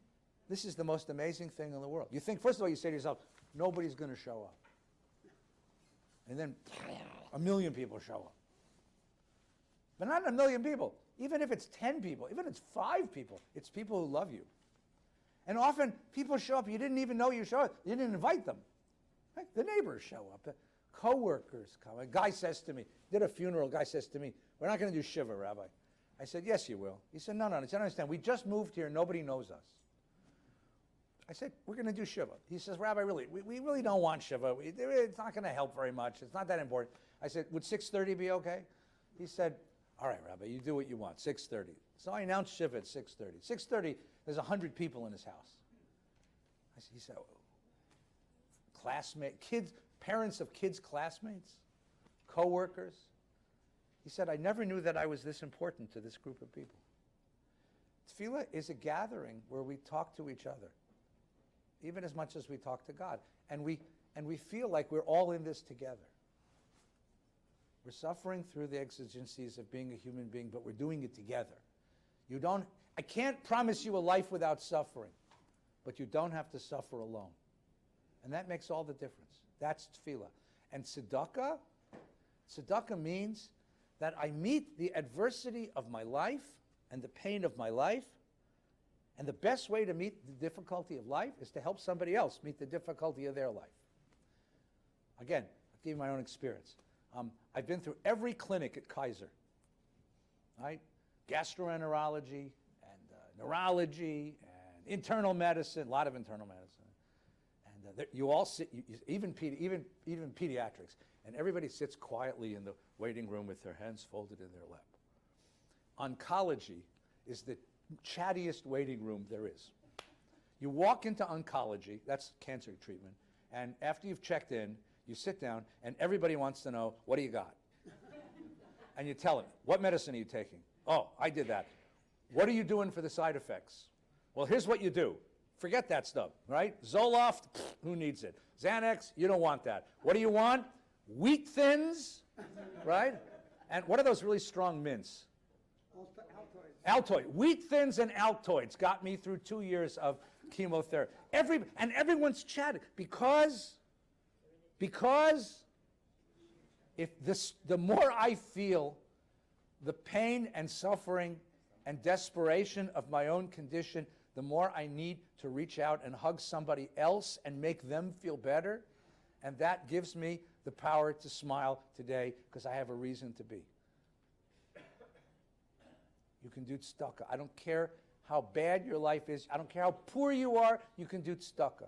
This is the most amazing thing in the world. You think, first of all, you say to yourself, nobody's going to show up. And then 1 million people show up. But not 1 million people. Even if it's 10 people, even if it's 5 people, it's people who love you. And often people show up, you didn't even know you showed up. You didn't invite them. Right? The neighbors show up. The co-workers come. A guy says to me, did a funeral, a guy says to me, we're not going to do Shiva, Rabbi. I said, yes, you will. He said, no, I don't understand. We just moved here. Nobody knows us. I said, we're going to do Shiva. He says, Rabbi, really, we really don't want Shiva. It's not going to help very much. It's not that important. I said, would 6:30 be okay? He said, all right, Rabbi, you do what you want, 6:30. So I announced Shiva at 6:30. 6:30, there's 100 people in his house. He said, kids, parents of kids' classmates, co-workers. He said, I never knew that I was this important to this group of people. Tefillah is a gathering where we talk to each other, even as much as we talk to God. And we feel like we're all in this together. We're suffering through the exigencies of being a human being, but we're doing it together. I can't promise you a life without suffering, but you don't have to suffer alone. And that makes all the difference. That's tefillah. And tzedakah means that I meet the adversity of my life and the pain of my life, and the best way to meet the difficulty of life is to help somebody else meet the difficulty of their life. Again, I'll give you my own experience. I've been through every clinic at Kaiser, right? Gastroenterology and neurology and internal medicine, a lot of internal medicine. And you all sit, even pediatrics, and everybody sits quietly in the waiting room with their hands folded in their lap. Oncology is the chattiest waiting room there is. You walk into oncology, that's cancer treatment, and after you've checked in, you sit down, and everybody wants to know, what do you got? And you tell them, what medicine are you taking? Oh, I did that. What are you doing for the side effects? Well, here's what you do. Forget that stuff, right? Zoloft, who needs it? Xanax, you don't want that. What do you want? Wheat Thins, right? And what are those really strong mints? Altoid. Wheat Thins and Altoids got me through 2 years of chemotherapy. And everyone's chatting because if the more I feel the pain and suffering and desperation of my own condition, the more I need to reach out and hug somebody else and make them feel better. And that gives me the power to smile today because I have a reason to be. You can do tzedakah. I don't care how bad your life is. I don't care how poor you are. You can do tzedakah.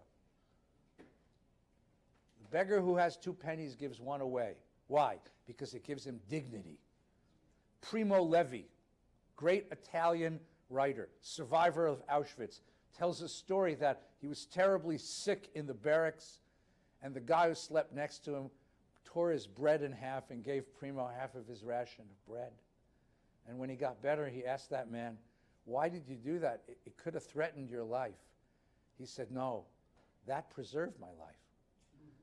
The beggar who has 2 pennies gives 1 away. Why? Because it gives him dignity. Primo Levi, great Italian writer, survivor of Auschwitz, tells a story that he was terribly sick in the barracks, and the guy who slept next to him tore his bread in half and gave Primo half of his ration of bread. And when he got better, he asked that man, why did you do that? It could have threatened your life. He said, no, that preserved my life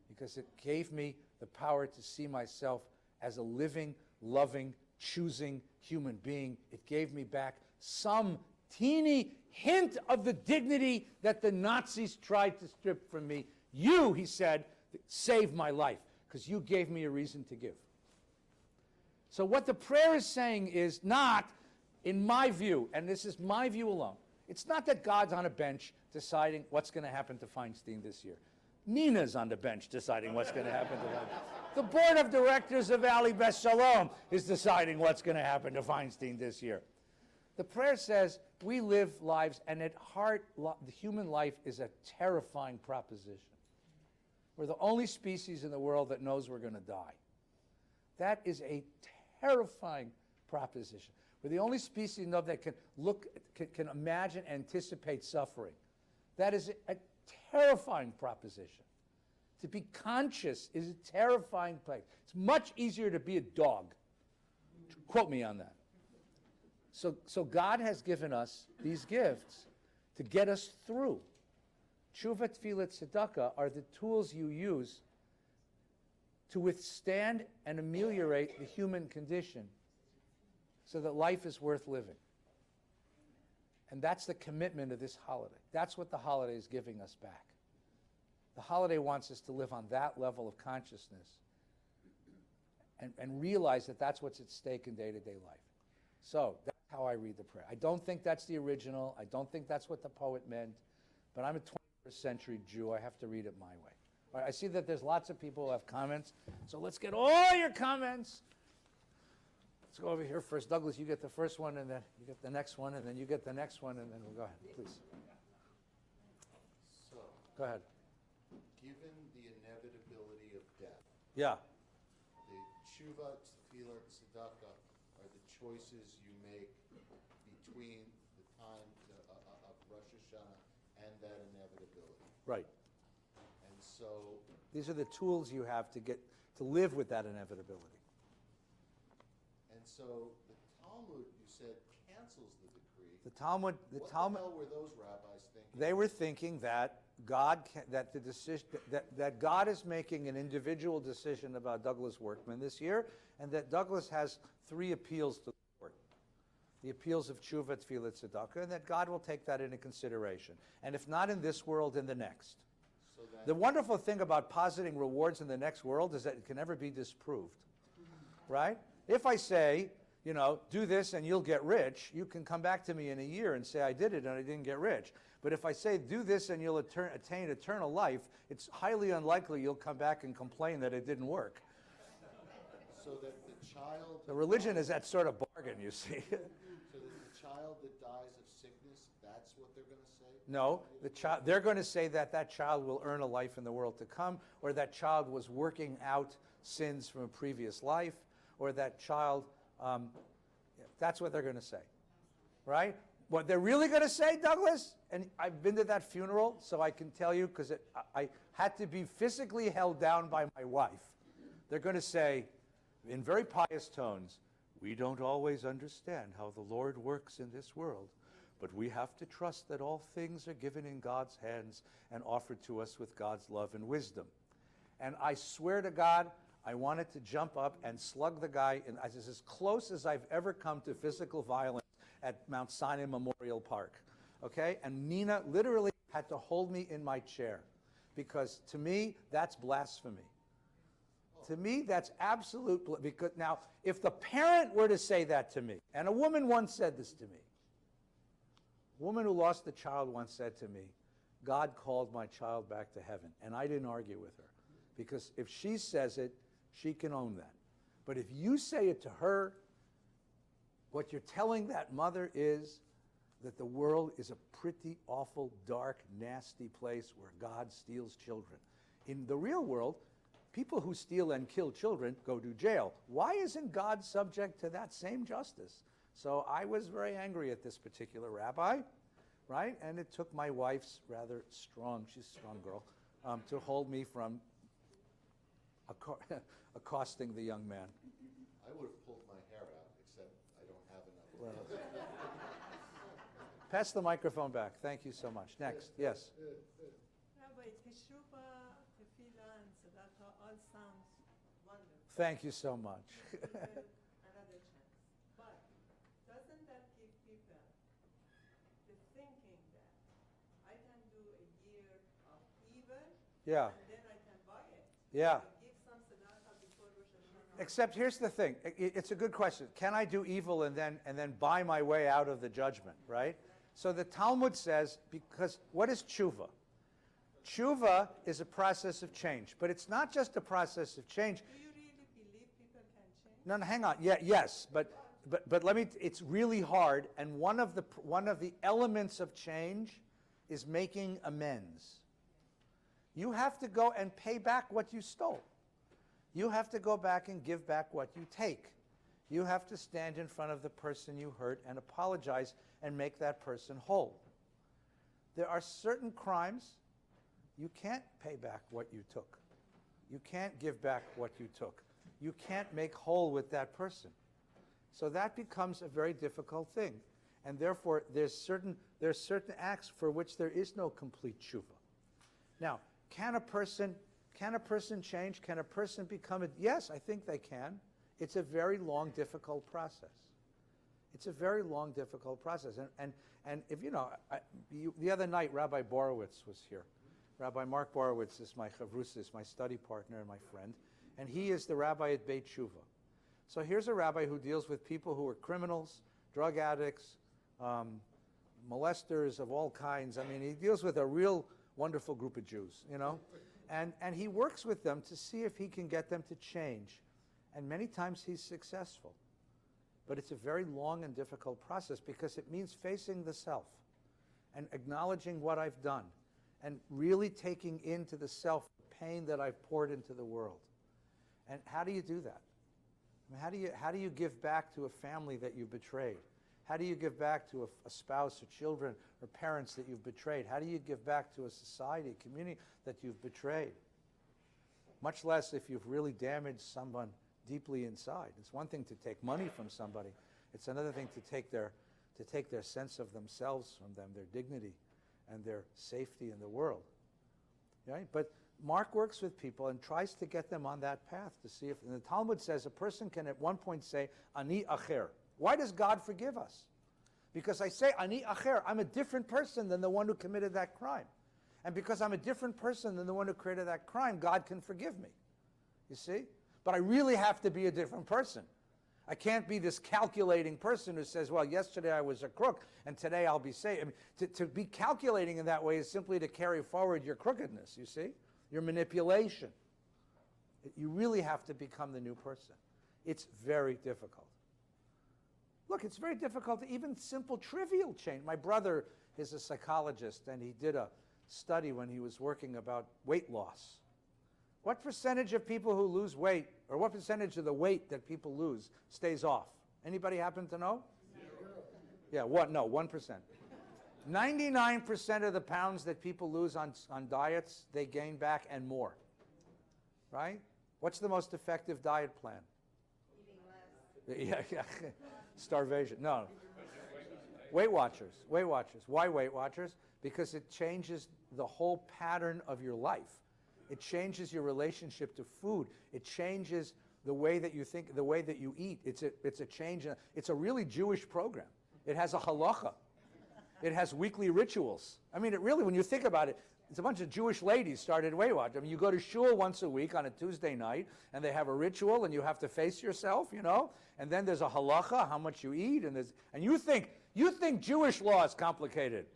because it gave me the power to see myself as a living, loving, choosing human being. It gave me back some teeny hint of the dignity that the Nazis tried to strip from me. You, he said, saved my life because you gave me a reason to give. So what the prayer is saying is not, in my view, and this is my view alone, it's not that God's on a bench deciding what's going to happen to Feinstein this year. Nina's on the bench deciding what's going to happen to them. The board of directors of Ali Bes Shalom is deciding what's going to happen to Feinstein this year. The prayer says we live lives, and at heart, the human life is a terrifying proposition. We're the only species in the world that knows we're going to die. That is a terrifying proposition. We're the only species that can imagine, anticipate suffering. That is a terrifying proposition. To be conscious is a terrifying place. It's much easier to be a dog. Quote me on that. So God has given us these gifts to get us through. Tshuva, Tefillah, Tzedakah are the tools you use to withstand and ameliorate the human condition so that life is worth living. And that's the commitment of this holiday. That's what the holiday is giving us back. The holiday wants us to live on that level of consciousness and realize that that's what's at stake in day-to-day life. So that's how I read the prayer. I don't think that's the original. I don't think that's what the poet meant. But I'm a 21st century Jew. I have to read it my way. All right, I see that there's lots of people who have comments. So let's get all your comments. Let's go over here first. Douglas, you get the first one, and then you get the next one, and then you get the next one, and then we'll go ahead, please. So, Go ahead. given the inevitability of death, Yeah. the tshuva, tefillah, and tzedakah are the choices you make between the time of Rosh Hashanah and that inevitability. Right. And so, These are the tools you have to live with that inevitability. and so the Talmud, you said, cancels the decree. The Talmud, What the hell were those rabbis thinking? they were thinking that that God is making an individual decision about Douglas Workman this year, and that Douglas has 3 appeals to the court. The appeals of Tshuva, Tefillah, Tzedakah, and that God will take that into consideration. And if not in this world, in the next. So then, The wonderful thing about positing rewards in the next world is that it can never be disproved, right? If I say, do this and you'll get rich, you can come back to me in a year and say I did it and I didn't get rich. But if I say do this and you'll attain eternal life, it's highly unlikely you'll come back and complain that it didn't work. so that the child, The religion is that sort of bargain, you see. so that the child that dies of sickness, that's what they're going to say? No, they're going to say that child will earn a life in the world to come, or that child was working out sins from a previous life, or that child, that's what they're going to say, right? What they're really going to say, Douglas, and I've been to that funeral, so I can tell you, because I had to be physically held down by my wife. They're going to say, in very pious tones, We don't always understand how the Lord works in this world, but we have to trust that all things are given in God's hands and offered to us with God's love and wisdom. And I swear to God, I wanted to jump up and slug the guy, and I was as close as I've ever come to physical violence at Mount Sinai Memorial Park, okay? And Nina literally had to hold me in my chair, because to me, that's blasphemy. To me, that's absolute, because now, if the parent were to say that to me, and a woman once said this to me, a woman who lost a child once said to me, God called my child back to heaven, and I didn't argue with her, because if she says it, she can own that. But if you say it to her, what you're telling that mother is that the world is a pretty awful, dark, nasty place where God steals children. In the real world, people who steal and kill children go to jail. Why isn't God subject to that same justice? So I was very angry at this particular rabbi, right? And it took my wife's rather strong, she's a strong girl, to hold me from accosting the young man. I would have pulled my hair out, except I don't have enough. Pass the microphone back. Thank you so much. Next, yes. Rabbi, teshuvah, tefillah, and tzedakah all sounds wonderful. Thank you so much. Give it another chance. But doesn't that give people the thinking that I can do a year of evil, Yeah, and then I can buy it? yeah. Give some tzedakah before Rosh Hashanah. Except here's the thing. It's a good question. Can I do evil and then buy my way out of the judgment, right? So the Talmud says, because what is tshuva? Tshuva is a process of change, but it's not just a process of change. Do you really believe people can change? No, hang on. Yeah, yes, but let me. It's really hard, and one of the elements of change is making amends. You have to go and pay back what you stole. You have to go back and give back what you take. You have to stand in front of the person you hurt and apologize and make that person whole. There are certain crimes you can't pay back what you took. You can't give back what you took. You can't make whole with that person. So that becomes a very difficult thing. And therefore, there's certain acts for which there is no complete tshuva. Now, can a person change? Can a person become a... Yes, I think they can. It's a very long, difficult process. It's a very long, difficult process. And if you know, the other night, Rabbi Borowitz was here. Rabbi Mark Borowitz is my chavrusa, is my study partner and my friend. And he is the rabbi at Beit Tshuva. So here's a rabbi who deals with people who are criminals, drug addicts, molesters of all kinds. I mean, he deals with a real wonderful group of Jews, you know. And he works with them to see if he can get them to change. And many times he's successful. But it's a very long and difficult process because it means facing the self and acknowledging what I've done and really taking into the self the pain that I've poured into the world. And how do you do that? I mean, how do you give back to a family that you've betrayed? How do you give back to a spouse or children or parents that you've betrayed? How do you give back to a society, a community that you've betrayed? Much less if you've really damaged someone deeply inside. It's one thing to take money from somebody. It's another thing to take their sense of themselves from them, their dignity and their safety in the world. Right? But Mark works with people and tries to get them on that path to see if, and the Talmud says a person can at one point say, Ani acher. Why does God forgive us? Because I say, Ani acher, I'm a different person than the one who committed that crime. And because I'm a different person than the one who created that crime, God can forgive me. You see? But I really have to be a different person. I can't be this calculating person who says, well, yesterday I was a crook, and today I'll be safe. I mean, to be calculating in that way is simply to carry forward your crookedness, you see? Your manipulation. You really have to become the new person. It's very difficult. Look, it's very difficult to even simple, trivial change. My brother is a psychologist, and he did a study when he was working about weight loss. What percentage of people who lose weight, or what percentage of the weight that people lose stays off? Anybody happen to know? 0. Yeah, what? No, 1%. 99% of the pounds that people lose on diets, they gain back and more. Right? What's the most effective diet plan? Eating less. Yeah, yeah. Starvation. No. Weight Watchers. Weight Watchers. Why Weight Watchers? Because it changes the whole pattern of your life. It changes your relationship to food. It changes the way that you think, the way that you eat. It's a change. It's a really Jewish program. It has a halacha. It has weekly rituals. I mean, it really, when you think about it, it's a bunch of Jewish ladies started Weight Watchers. I mean, you go to shul once a week on a Tuesday night, and they have a ritual, and you have to face yourself, you know. And then there's a halacha, how much you eat, and you think Jewish law is complicated.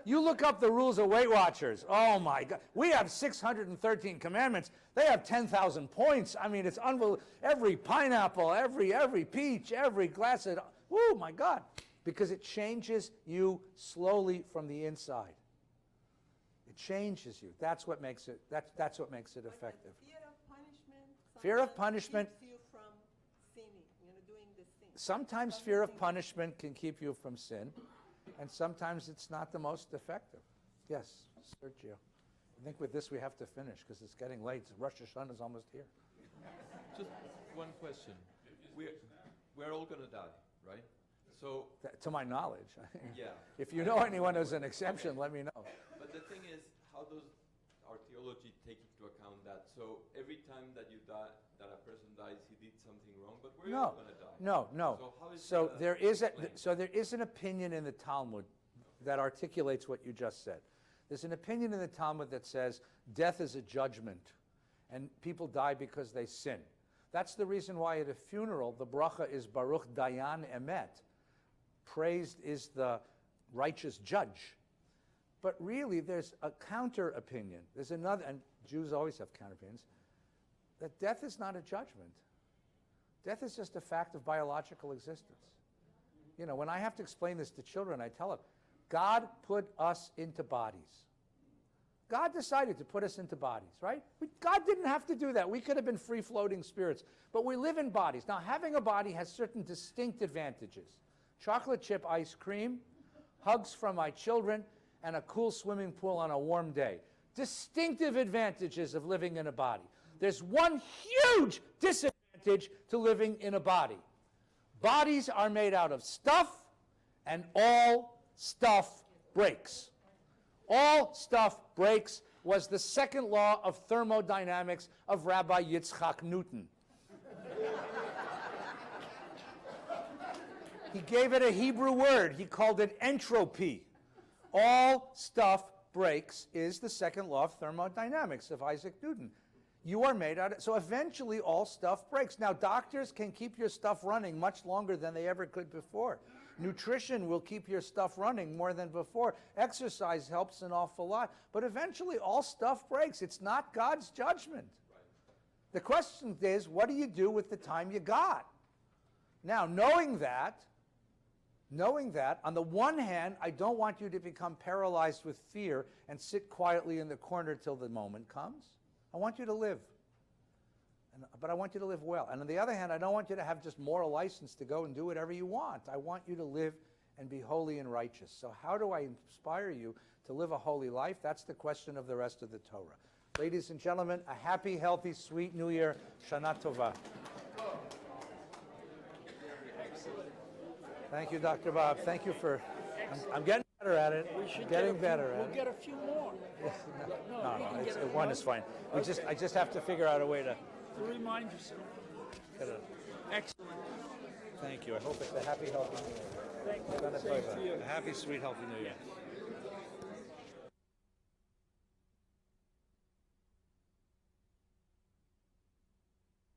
You look up the rules of Weight Watchers. Oh my God, we have 613 commandments. They have 10,000 points. I mean, it's unbelievable. Every pineapple, every peach, every glass of, oh my God, because it changes you slowly from the inside. It changes you. That's what makes it. That's what makes it effective. Fear of punishment. Fear of punishment. Keeps you from sinning. Doing the sin. Sometimes fear of punishment can keep you from sin, and sometimes it's not the most effective. Yes, Sergio. I think with this we have to finish because it's getting late. Rosh Hashanah is almost here. Just one question. We're all going to die, right? So, To my knowledge. yeah. If you know anyone who's an exception, let me know. But the thing is, how does our theology take into account that? So every time that you die, that a person dies, he did something wrong, but we're all going to die. No. So how is So that there is explained? there is an opinion in the Talmud that articulates what you just said. There's an opinion in the Talmud that says death is a judgment, and people die because they sin. That's the reason why at a funeral the bracha is Baruch Dayan Emet. Praised is the righteous judge. But really, there's a counter opinion. There's another, and Jews always have counter opinions, that death is not a judgment. Death is just a fact of biological existence. You know, when I have to explain this to children, I tell them, God put us into bodies. God decided to put us into bodies, right? God didn't have to do that. We could have been free-floating spirits. But we live in bodies. Now, having a body has certain distinct advantages. Chocolate chip ice cream, hugs from my children, and a cool swimming pool on a warm day. Distinctive advantages of living in a body. There's one huge disadvantage to living in a body. Bodies are made out of stuff, and all stuff breaks. All stuff breaks was the second law of thermodynamics of Rabbi Yitzchak Newton. He gave it a Hebrew word. He called it entropy. All stuff breaks is the second law of thermodynamics of Isaac Newton. You are made out of, so eventually all stuff breaks. Now doctors can keep your stuff running much longer than they ever could before. Nutrition will keep your stuff running more than before. Exercise helps an awful lot. But eventually all stuff breaks. It's not God's judgment. Right. The question is, what do you do with the time you got? Now, knowing that, on the one hand, I don't want you to become paralyzed with fear and sit quietly in the corner till the moment comes. I want you to live. But I want you to live well. And on the other hand, I don't want you to have just moral license to go and do whatever you want. I want you to live and be holy and righteous. So how do I inspire you to live a holy life? That's the question of the rest of the Torah. Ladies and gentlemen, a happy, healthy, sweet New Year. Shana Tova. Thank you, Dr. Bob. Thank you for, I'm getting better at it. Getting better at it. We'll get a few more. No, one is fine. I just have to figure out a way to Remind yourself. get it. Excellent. Thank you. I hope it's a happy, healthy New Year. Thank you. Same to you. A happy, sweet, healthy New Year.